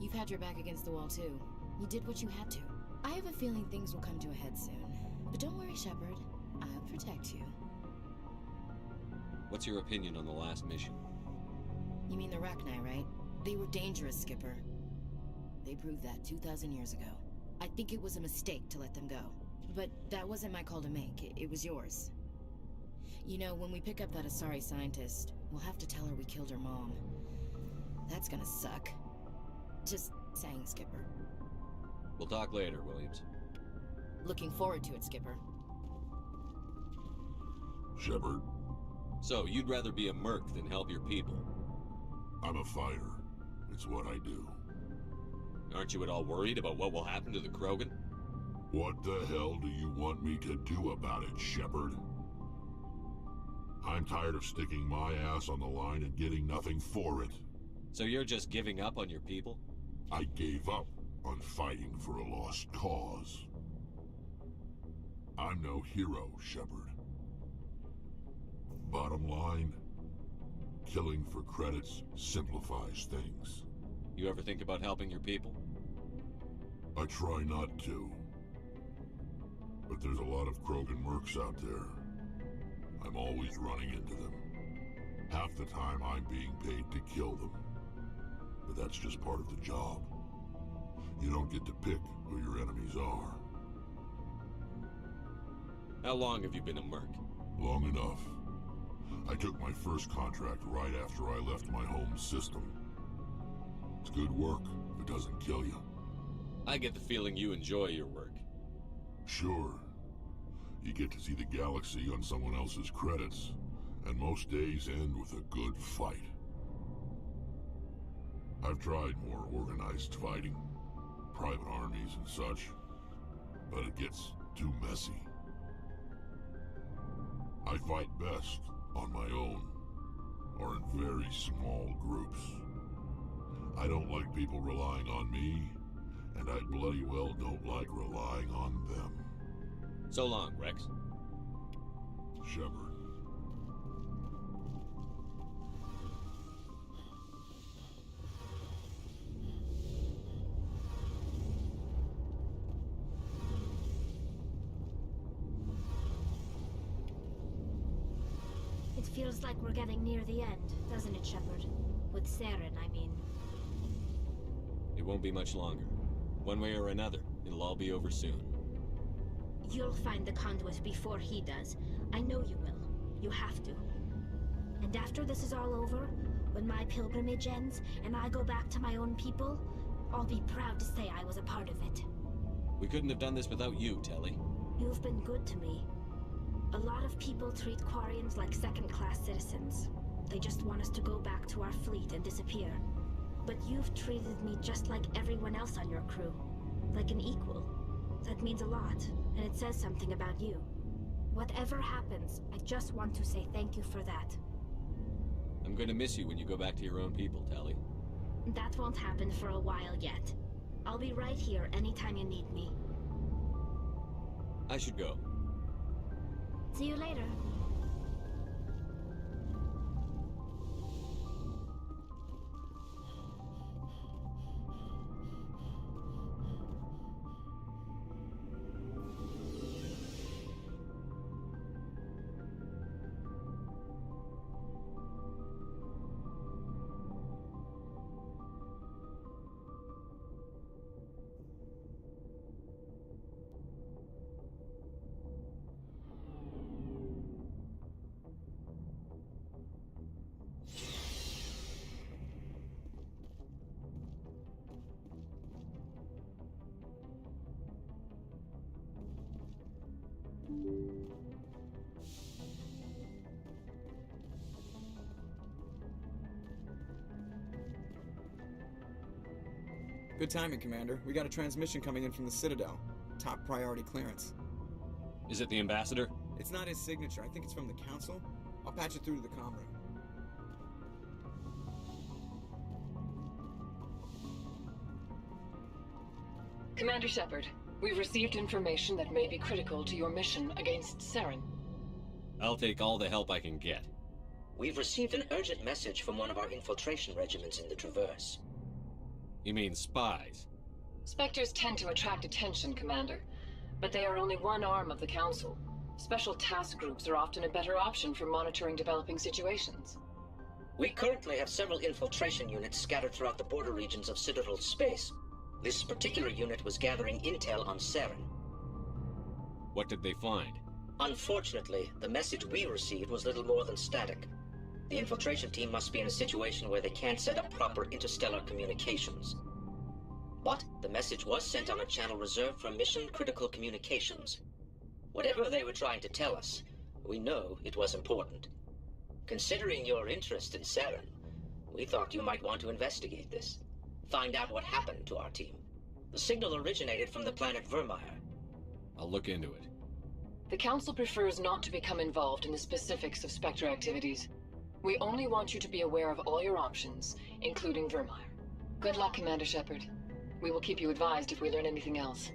You've had your back against the wall, too. You did what you had to. I have a feeling things will come to a head soon. But don't worry, Shepard. I'll protect you. What's your opinion on the last mission? You mean the Rachni, right? They were dangerous, Skipper. They proved that 2,000 years ago. I think it was a mistake to let them go. But that wasn't my call to make. It was yours. You know, when we pick up that Asari scientist, we'll have to tell her we killed her mom. That's gonna suck. Just saying, Skipper. We'll talk later, Williams. Looking forward to it, Skipper. Shepard? So, you'd rather be a merc than help your people? I'm a fighter. It's what I do. Aren't you at all worried about what will happen to the Krogan? What the hell do you want me to do about it, Shepard? I'm tired of sticking my ass on the line and getting nothing for it. So you're just giving up on your people? I gave up on fighting for a lost cause. I'm no hero, Shepard. Bottom line, killing for credits simplifies things. You ever think about helping your people? I try not to. But there's a lot of Krogan mercs out there. I'm always running into them. Half the time I'm being paid to kill them. But that's just part of the job. You don't get to pick who your enemies are. How long have you been a merc? Long enough. I took my first contract right after I left my home system. It's good work if it doesn't kill you. I get the feeling you enjoy your work. Sure. You get to see the galaxy on someone else's credits, and most days end with a good fight. I've tried more organized fighting, private armies and such, but it gets too messy. I fight best on my own, or in very small groups. I don't like people relying on me, and I bloody well don't like relying on them. So long, Rex. Shepard. It feels like we're getting near the end, doesn't it, Shepard? With Saren, I mean. It won't be much longer. One way or another, it'll all be over soon. You'll find the conduit before he does. I know you will. You have to. And after this is all over, when my pilgrimage ends and I go back to my own people, I'll be proud to say I was a part of it. We couldn't have done this without you, Telly. You've been good to me. A lot of people treat Quarians like second-class citizens. They just want us to go back to our fleet and disappear. But you've treated me just like everyone else on your crew. Like an equal. That means a lot, and it says something about you. Whatever happens, I just want to say thank you for that. I'm going to miss you when you go back to your own people, Telly. That won't happen for a while yet. I'll be right here anytime you need me. I should go. See you later. Good timing, Commander. We got a transmission coming in from the Citadel. Top priority clearance. Is it the Ambassador? It's not his signature. I think it's from the Council. I'll patch it through to the comm room. Commander Shepard, we've received information that may be critical to your mission against Saren. I'll take all the help I can get. We've received an urgent message from one of our infiltration regiments in the Traverse. You mean spies? Spectres tend to attract attention, Commander, but they are only one arm of the Council. Special task groups are often a better option for monitoring developing situations. We currently have several infiltration units scattered throughout the border regions of Citadel space. This particular unit was gathering intel on Saren. What did they find? Unfortunately, the message we received was little more than static. The infiltration team must be in a situation where they can't set up proper interstellar communications. But the message was sent on a channel reserved for mission-critical communications. Whatever they were trying to tell us, we know it was important. Considering your interest in Saren, we thought you might want to investigate this. Find out what happened to our team. The signal originated from the planet Vermeer. I'll look into it. The Council prefers not to become involved in the specifics of Spectre activities. We only want you to be aware of all your options, including Vermeer. Good luck, Commander Shepard. We will keep you advised if we learn anything else.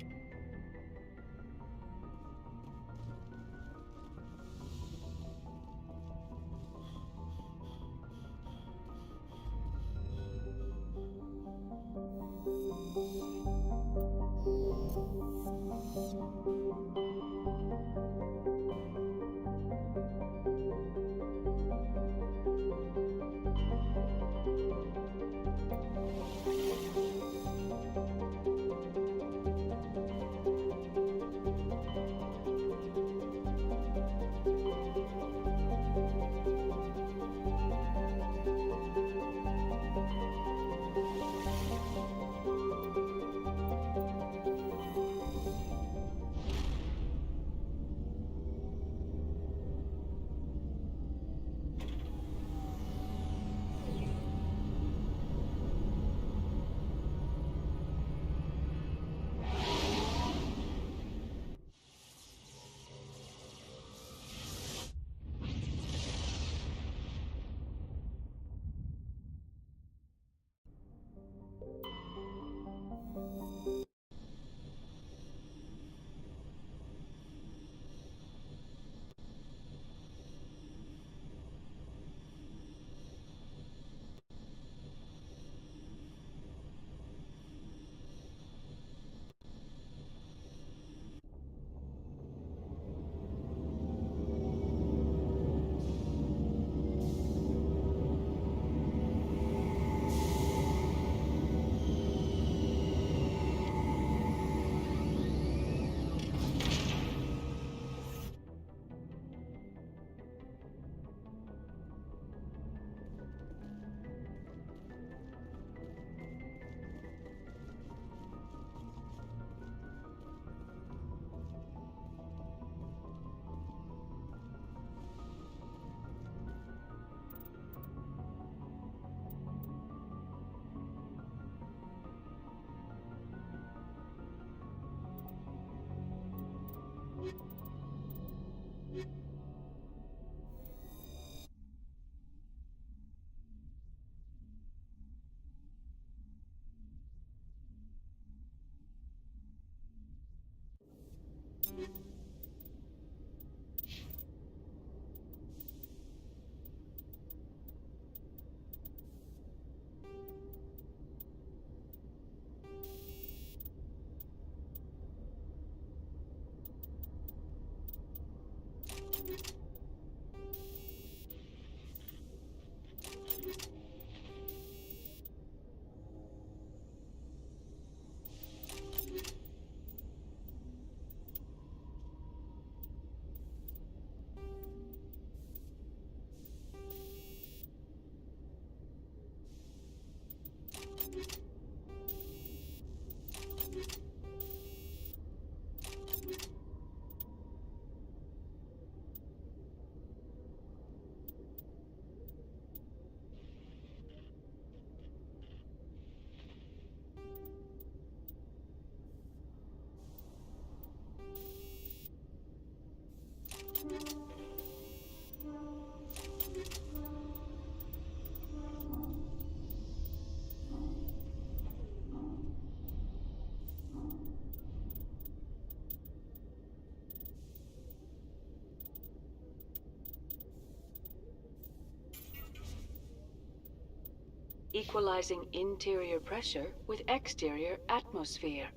Equalizing interior pressure with exterior atmosphere.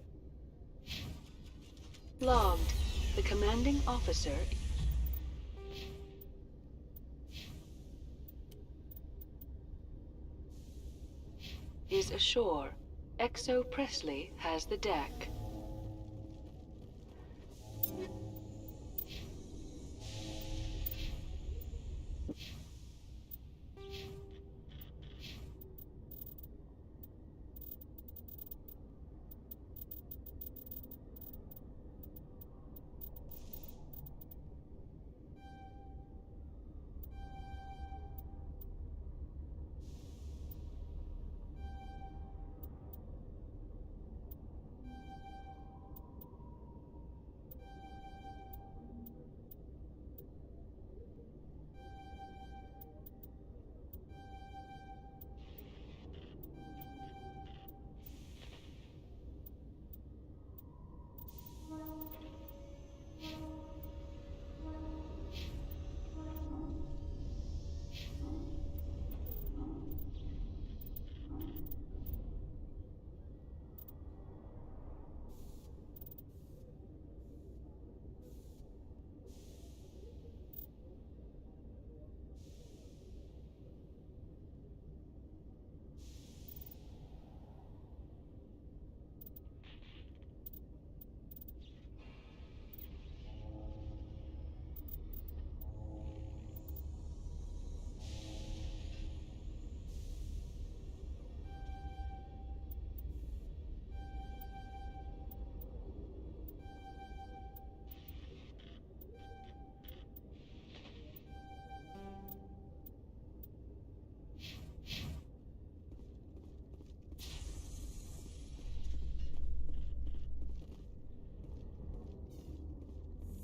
Logged. The commanding officer is ashore. Exo Presley has the deck.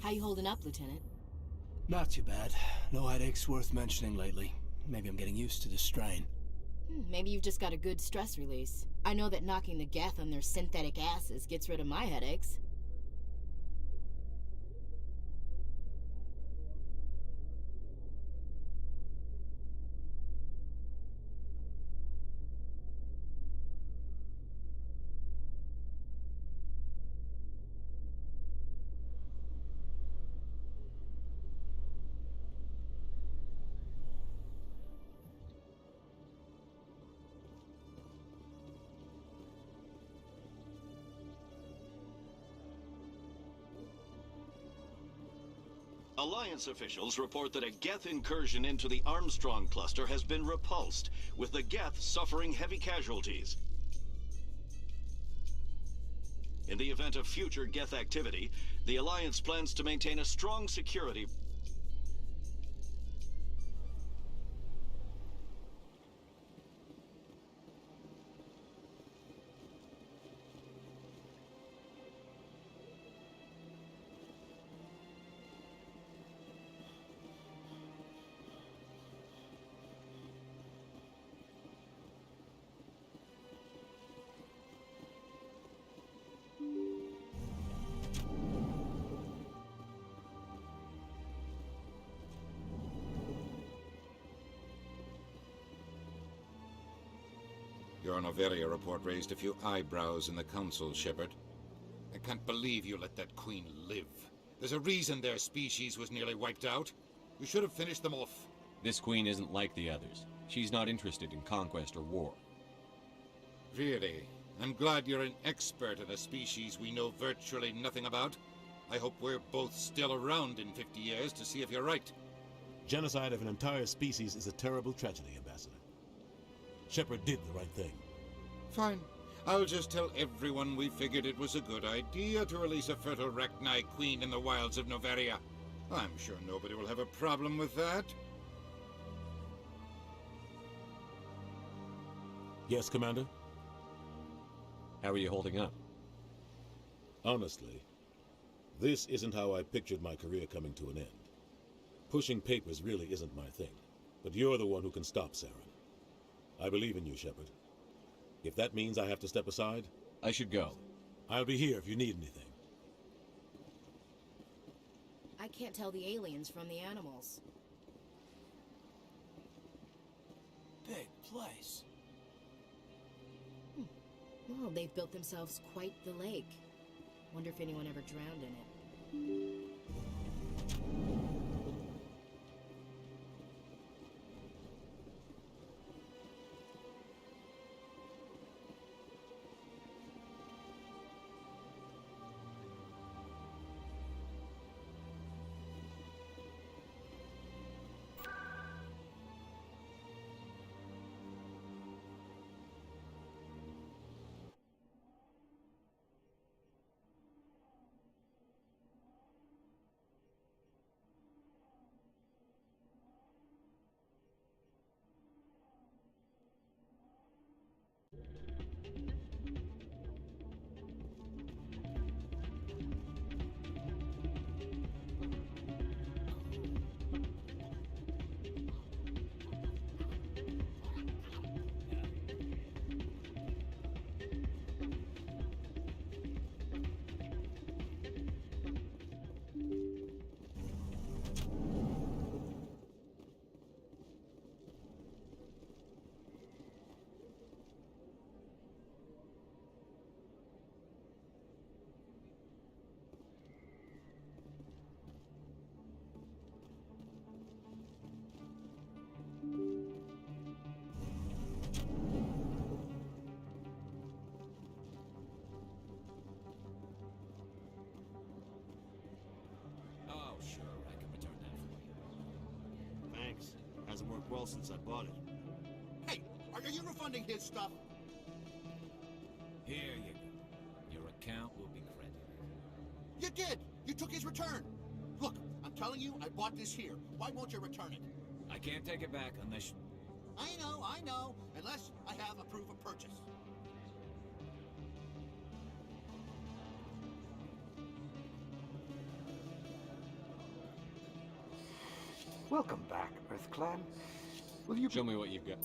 How you holding up, Lieutenant? Not too bad. No headaches worth mentioning lately. Maybe I'm getting used to the strain. Maybe you've just got a good stress release. I know that knocking the Geth on their synthetic asses gets rid of my headaches. Alliance officials report that a Geth incursion into the Armstrong cluster has been repulsed, with the Geth suffering heavy casualties. In the event of future Geth activity, the Alliance plans to maintain a strong security. Your Noveria report raised a few eyebrows in the Council, Shepard. I can't believe you let that queen live. There's a reason their species was nearly wiped out. You should have finished them off. This queen isn't like the others. She's not interested in conquest or war. Really? I'm glad you're an expert in a species we know virtually nothing about. I hope we're both still around in 50 years to see if you're right. Genocide of an entire species is a terrible tragedy, Ambassador. Shepard did the right thing. Fine. I'll just tell everyone we figured it was a good idea to release a fertile Rachni queen in the wilds of Noveria. I'm sure nobody will have a problem with that. Yes, Commander? How are you holding up? Honestly, this isn't how I pictured my career coming to an end. Pushing papers really isn't my thing, but you're the one who can stop Saren. I believe in you, Shepard. If that means I have to step aside... I should go. I'll be here if you need anything. I can't tell the aliens from the animals. Big place. Well, they've built themselves quite the lake. Wonder if anyone ever drowned in it. well since I bought it. Hey, are you refunding his stuff? Here you go. Your account will be credited. You did! You took his return! Look, I'm telling you, I bought this here. Why won't you return it? I can't take it back unless you... I know. Unless I have a proof of purchase. Welcome back, Earth Clan. Will you show me what you've got?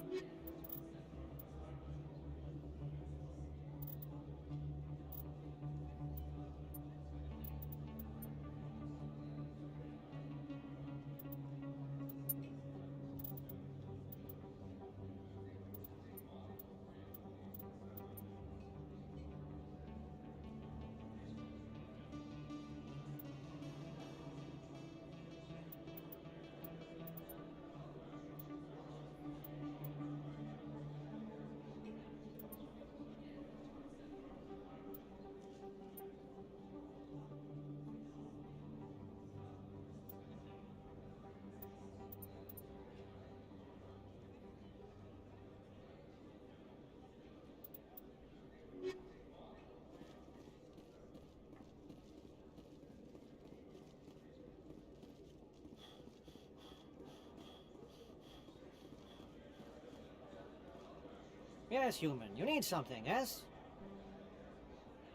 Yes, human, you need something, yes?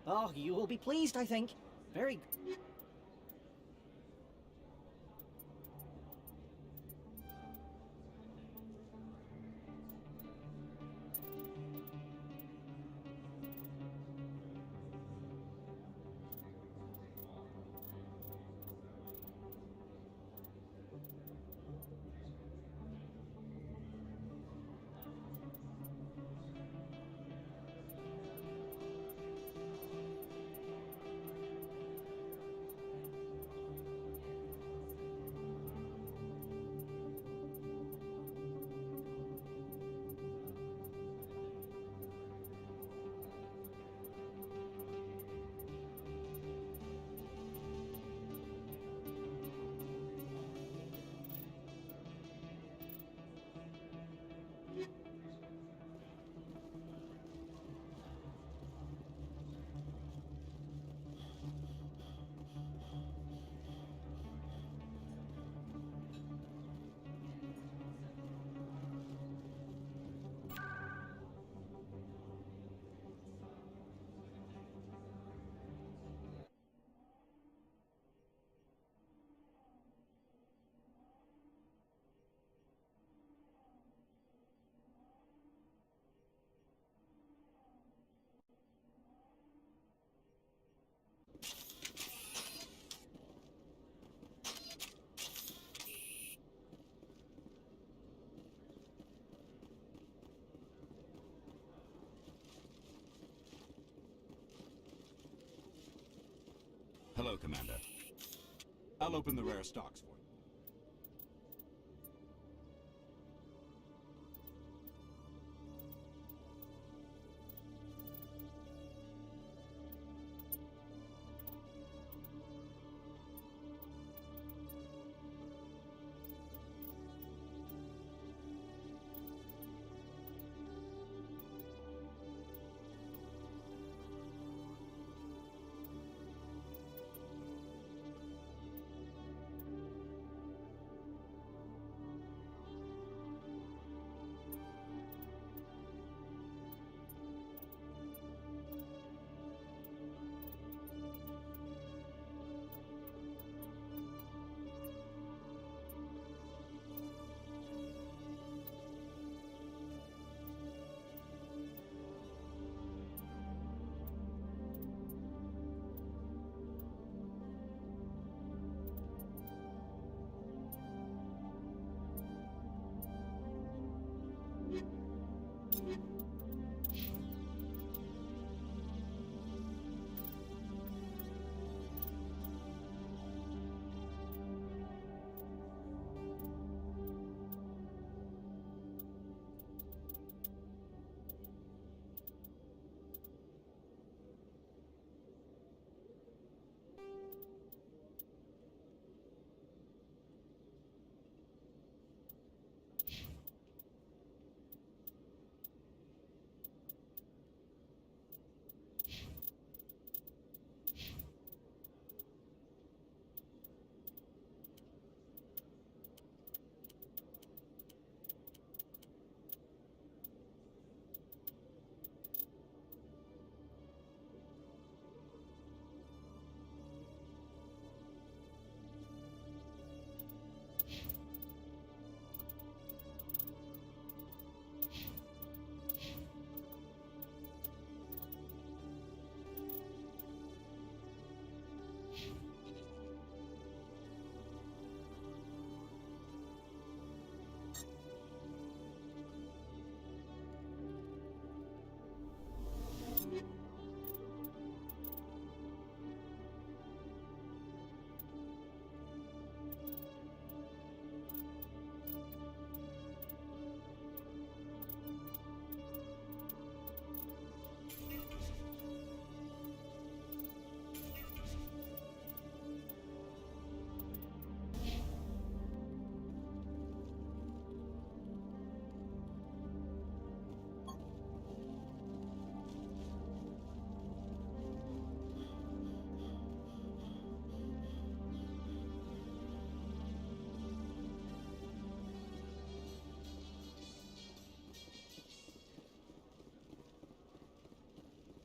Oh, you will be pleased, I think. Very... Hello, Commander. I'll open the rare stocks for you.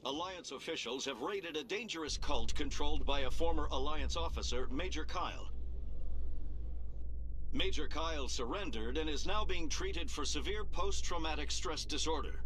Alliance officials have raided a dangerous cult controlled by a former Alliance officer, Major Kyle. Major Kyle surrendered and is now being treated for severe post-traumatic stress disorder.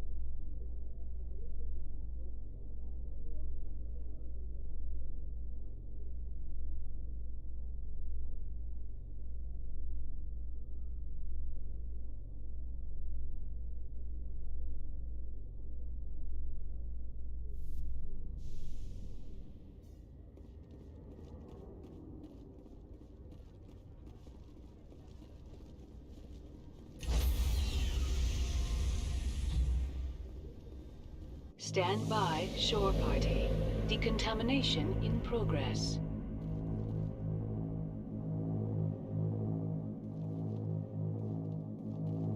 Stand by, shore party. Decontamination in progress.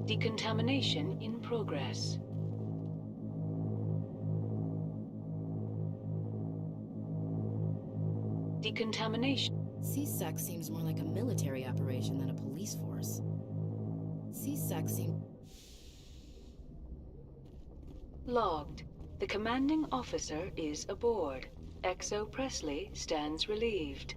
Decontamination in progress. Decontamination. CSEC seems more like a military operation than a police force. CSEC seems... Logged. The commanding officer is aboard. XO Presley stands relieved.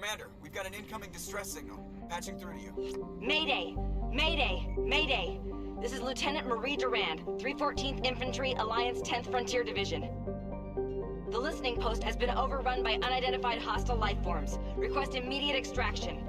Commander, we've got an incoming distress signal. Patching through to you. Mayday! Mayday! Mayday! This is Lieutenant Marie Durand, 314th Infantry, Alliance 10th Frontier Division. The listening post has been overrun by unidentified hostile life forms. Request immediate extraction.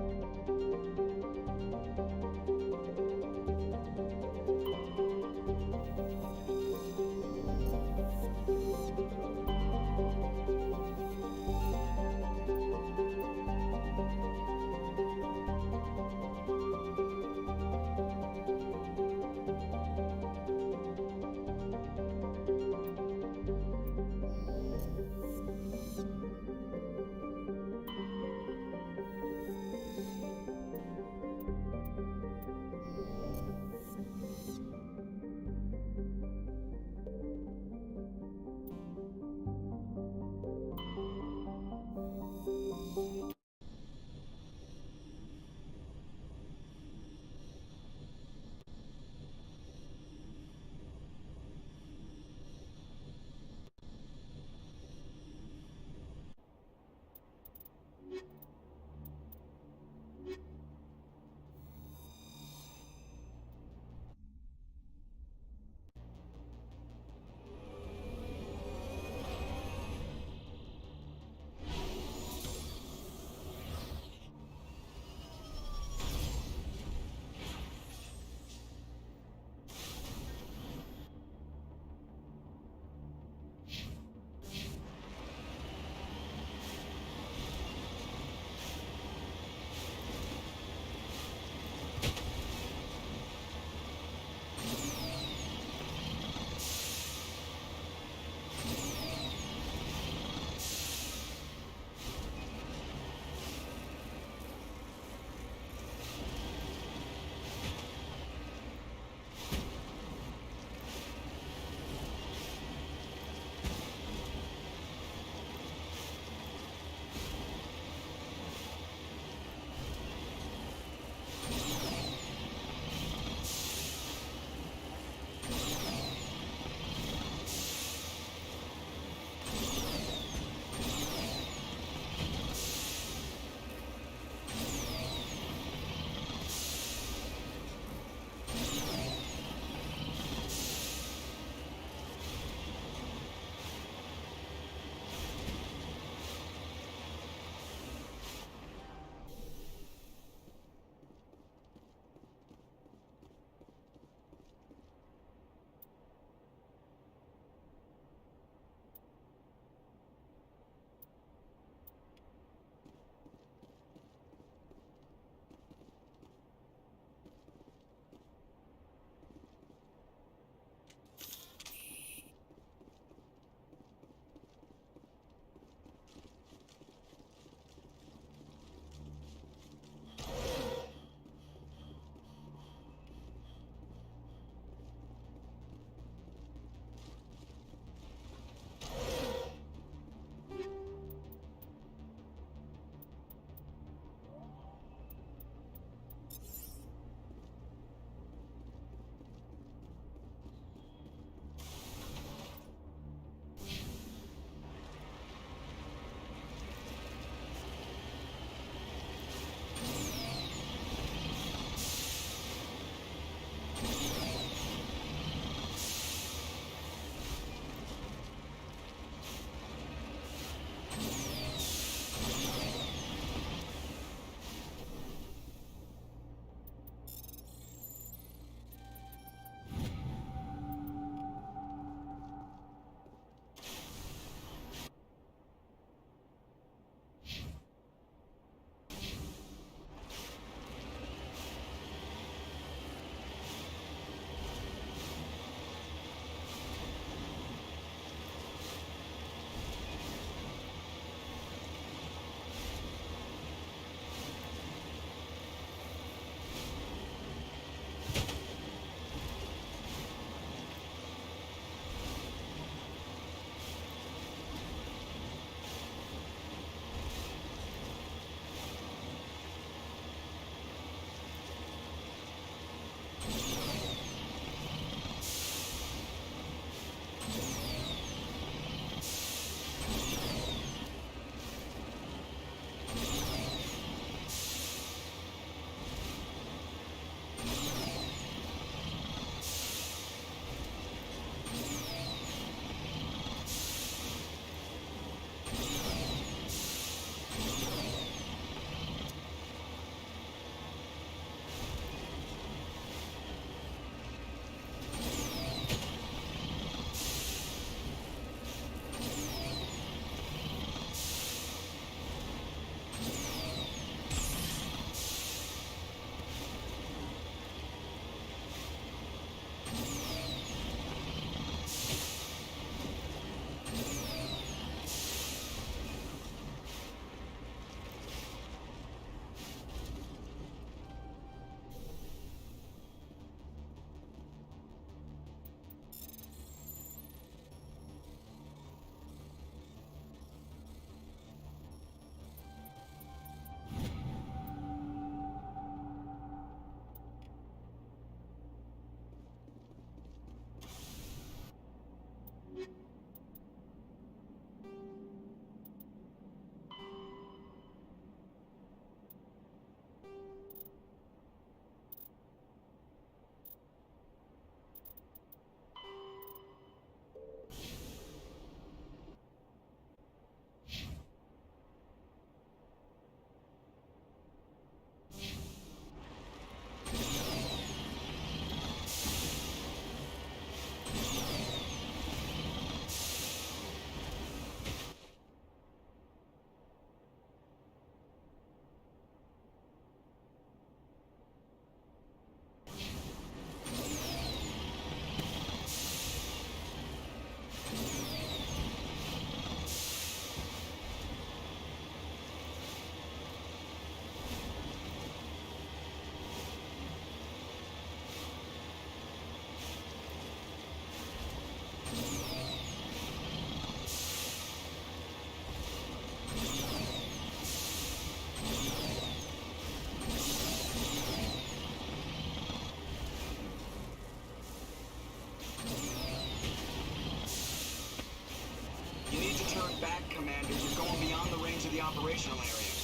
back, Commander. You're going beyond the range of the operational area.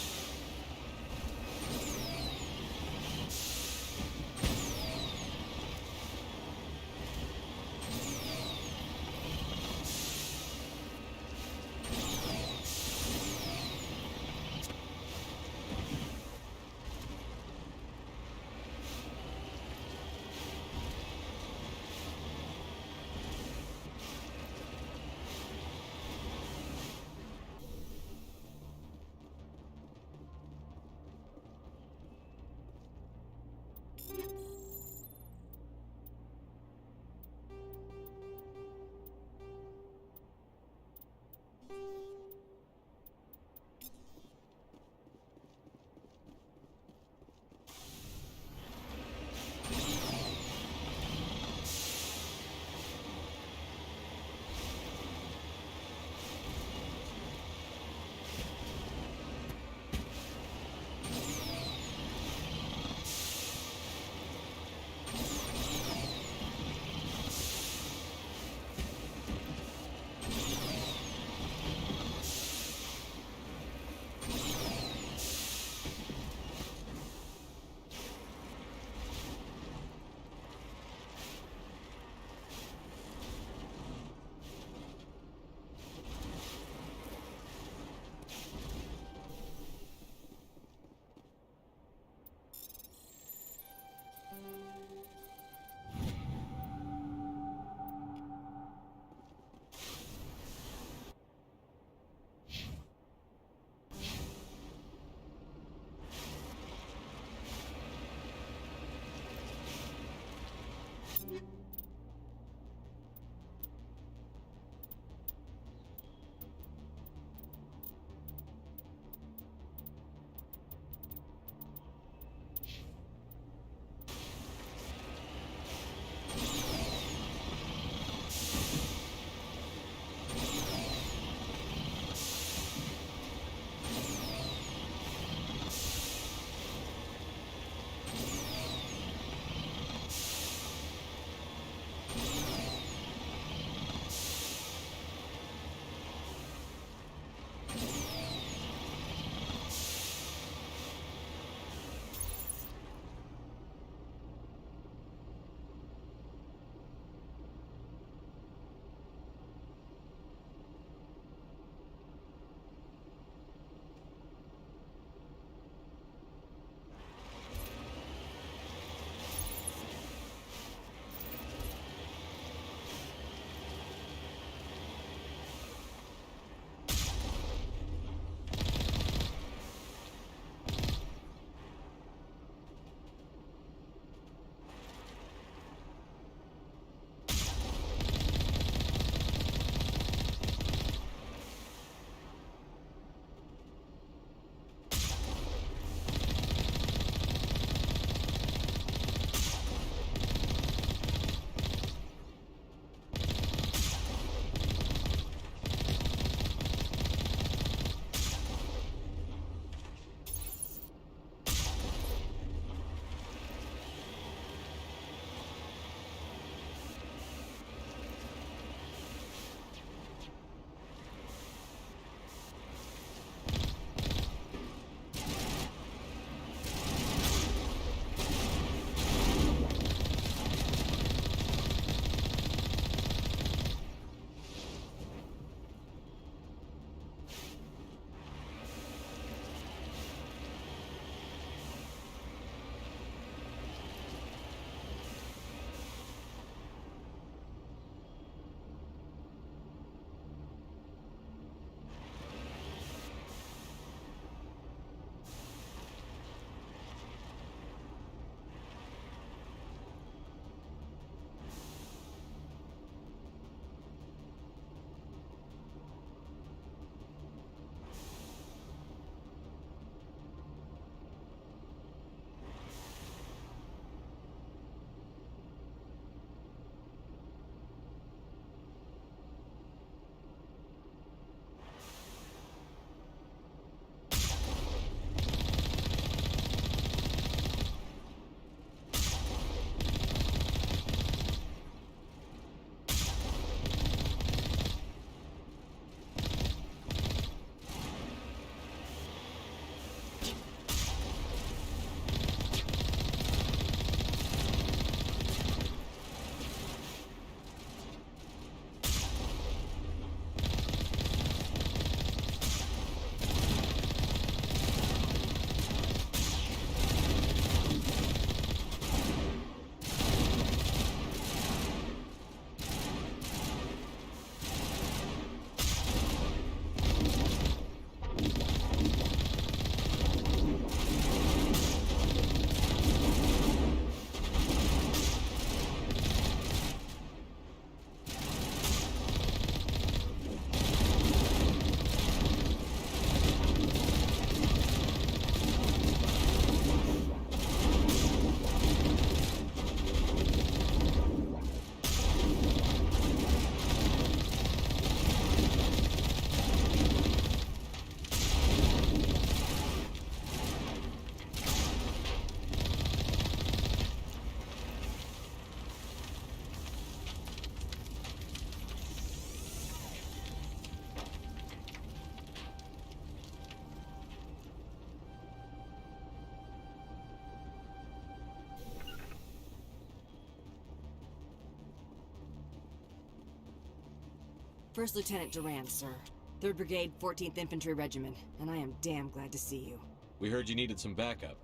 First Lieutenant Durand, sir. 3rd Brigade, 14th Infantry Regiment, and I am damn glad to see you. We heard you needed some backup.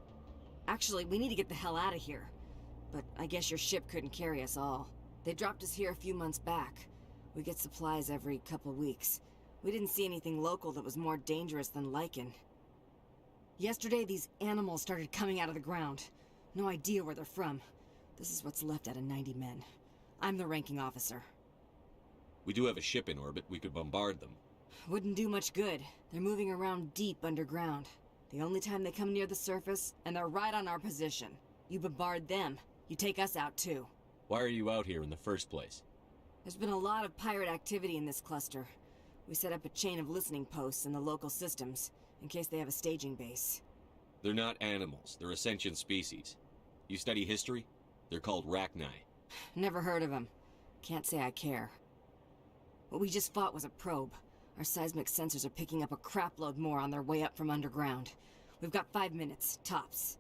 Actually, we need to get the hell out of here. But I guess your ship couldn't carry us all. They dropped us here a few months back. We get supplies every couple weeks. We didn't see anything local that was more dangerous than lichen. Yesterday, these animals started coming out of the ground. No idea where they're from. This is what's left out of 90 men. I'm the ranking officer. We do have a ship in orbit. We could bombard them. Wouldn't do much good. They're moving around deep underground. The only time they come near the surface, and they're right on our position. You bombard them, you take us out too. Why are you out here in the first place? There's been a lot of pirate activity in this cluster. We set up a chain of listening posts in the local systems, in case they have a staging base. They're not animals. They're a sentient species. You study history? They're called Rachni. Never heard of them. Can't say I care. What we just fought was a probe. Our seismic sensors are picking up a crapload more on their way up from underground. We've got 5 minutes, tops.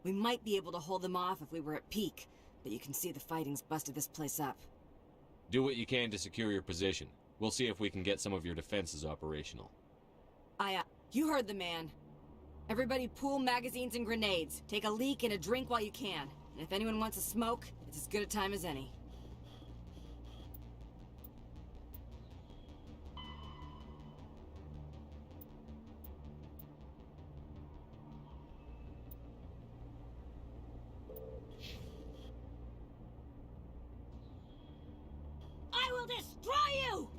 We might be able to hold them off if we were at peak, but you can see the fighting's busted this place up. Do what you can to secure your position. We'll see if we can get some of your defenses operational. You heard the man. Everybody pool magazines and grenades. Take a leak and a drink while you can. And if anyone wants a smoke, it's as good a time as any. I will destroy you!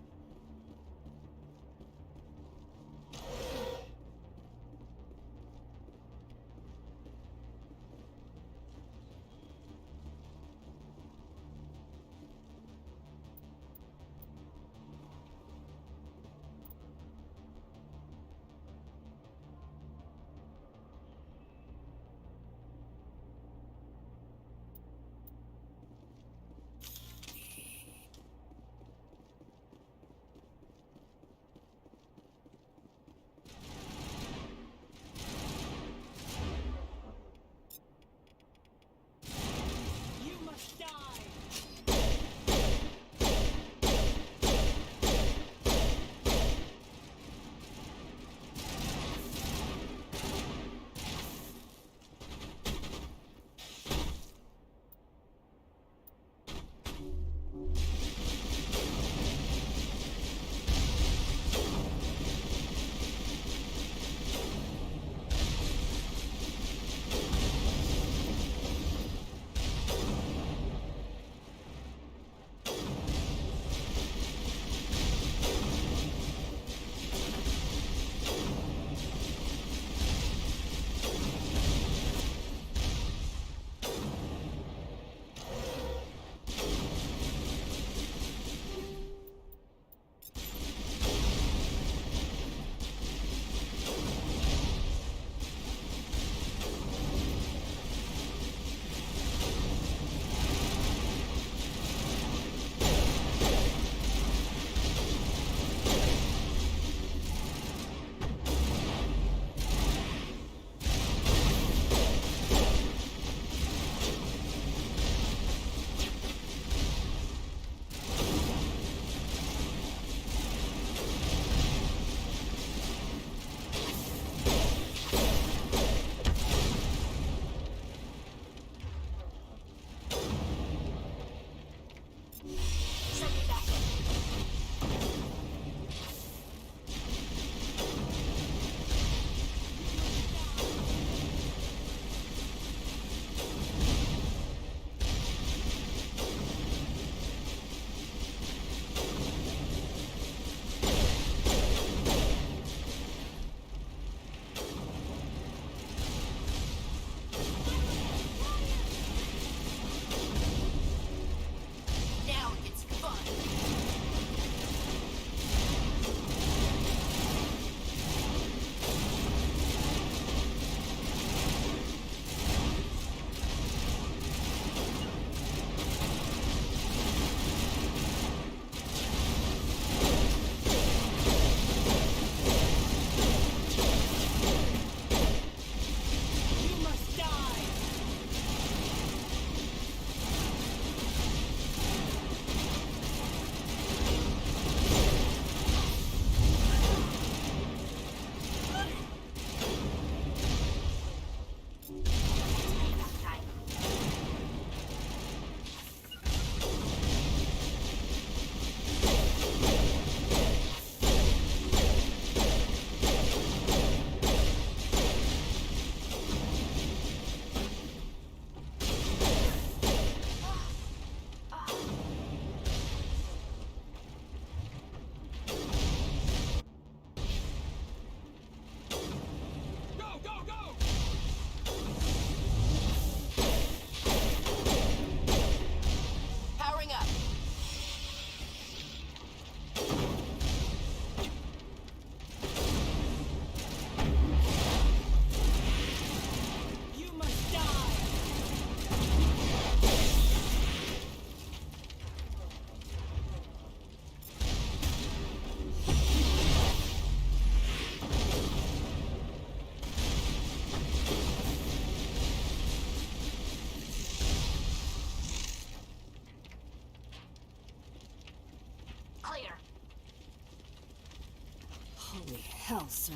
hell, sir?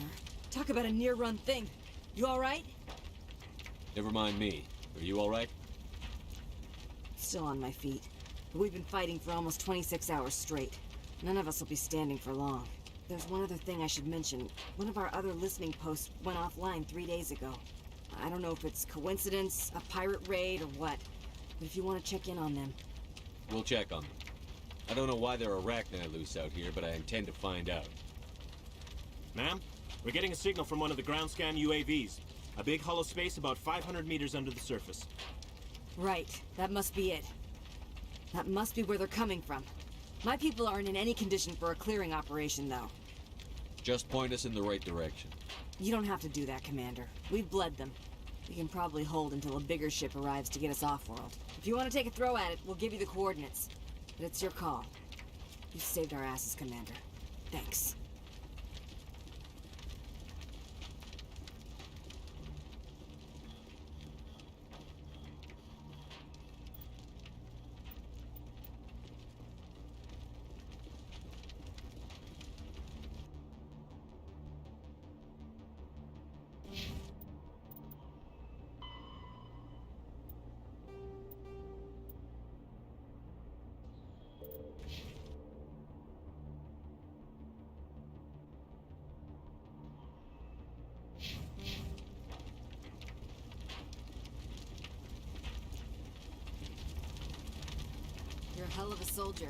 Talk about a near-run thing. You alright? Never mind me. Are you alright? Still on my feet. But we've been fighting for almost 26 hours straight. None of us will be standing for long. There's one other thing I should mention. One of our other listening posts went offline 3 days ago. I don't know if it's coincidence, a pirate raid, or what. But if you want to check in on them... We'll check on them. I don't know why there are arachni loose out here, but I intend to find out. Ma'am, we're getting a signal from one of the ground scan UAVs. A big hollow space about 500 meters under the surface. Right. That must be it. That must be where they're coming from. My people aren't in any condition for a clearing operation, though. Just point us in the right direction. You don't have to do that, Commander. We've bled them. We can probably hold until a bigger ship arrives to get us off-world. If you want to take a throw at it, we'll give you the coordinates. But it's your call. You saved our asses, Commander. Thanks. You're a hell of a soldier.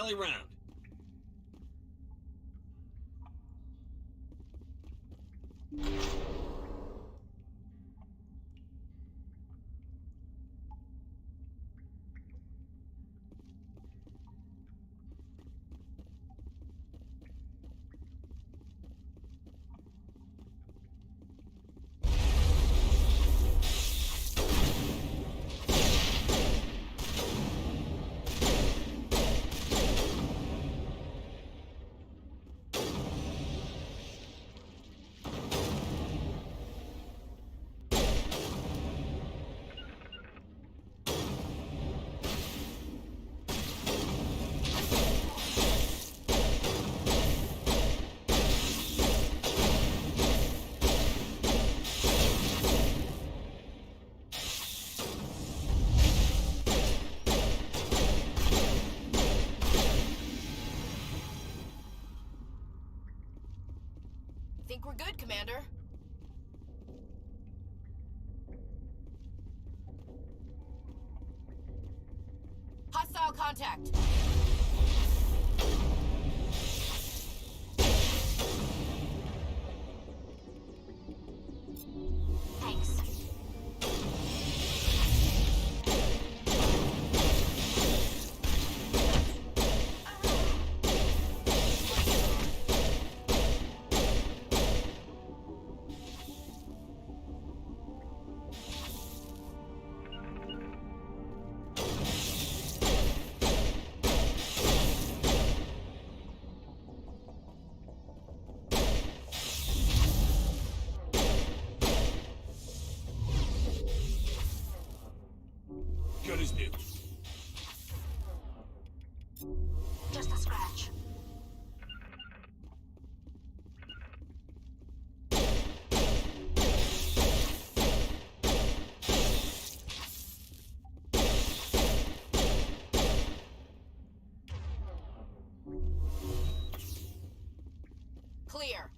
rally round. Think we're good, Commander. Hostile contact. Thanks. Good as new. Just a scratch. Clear.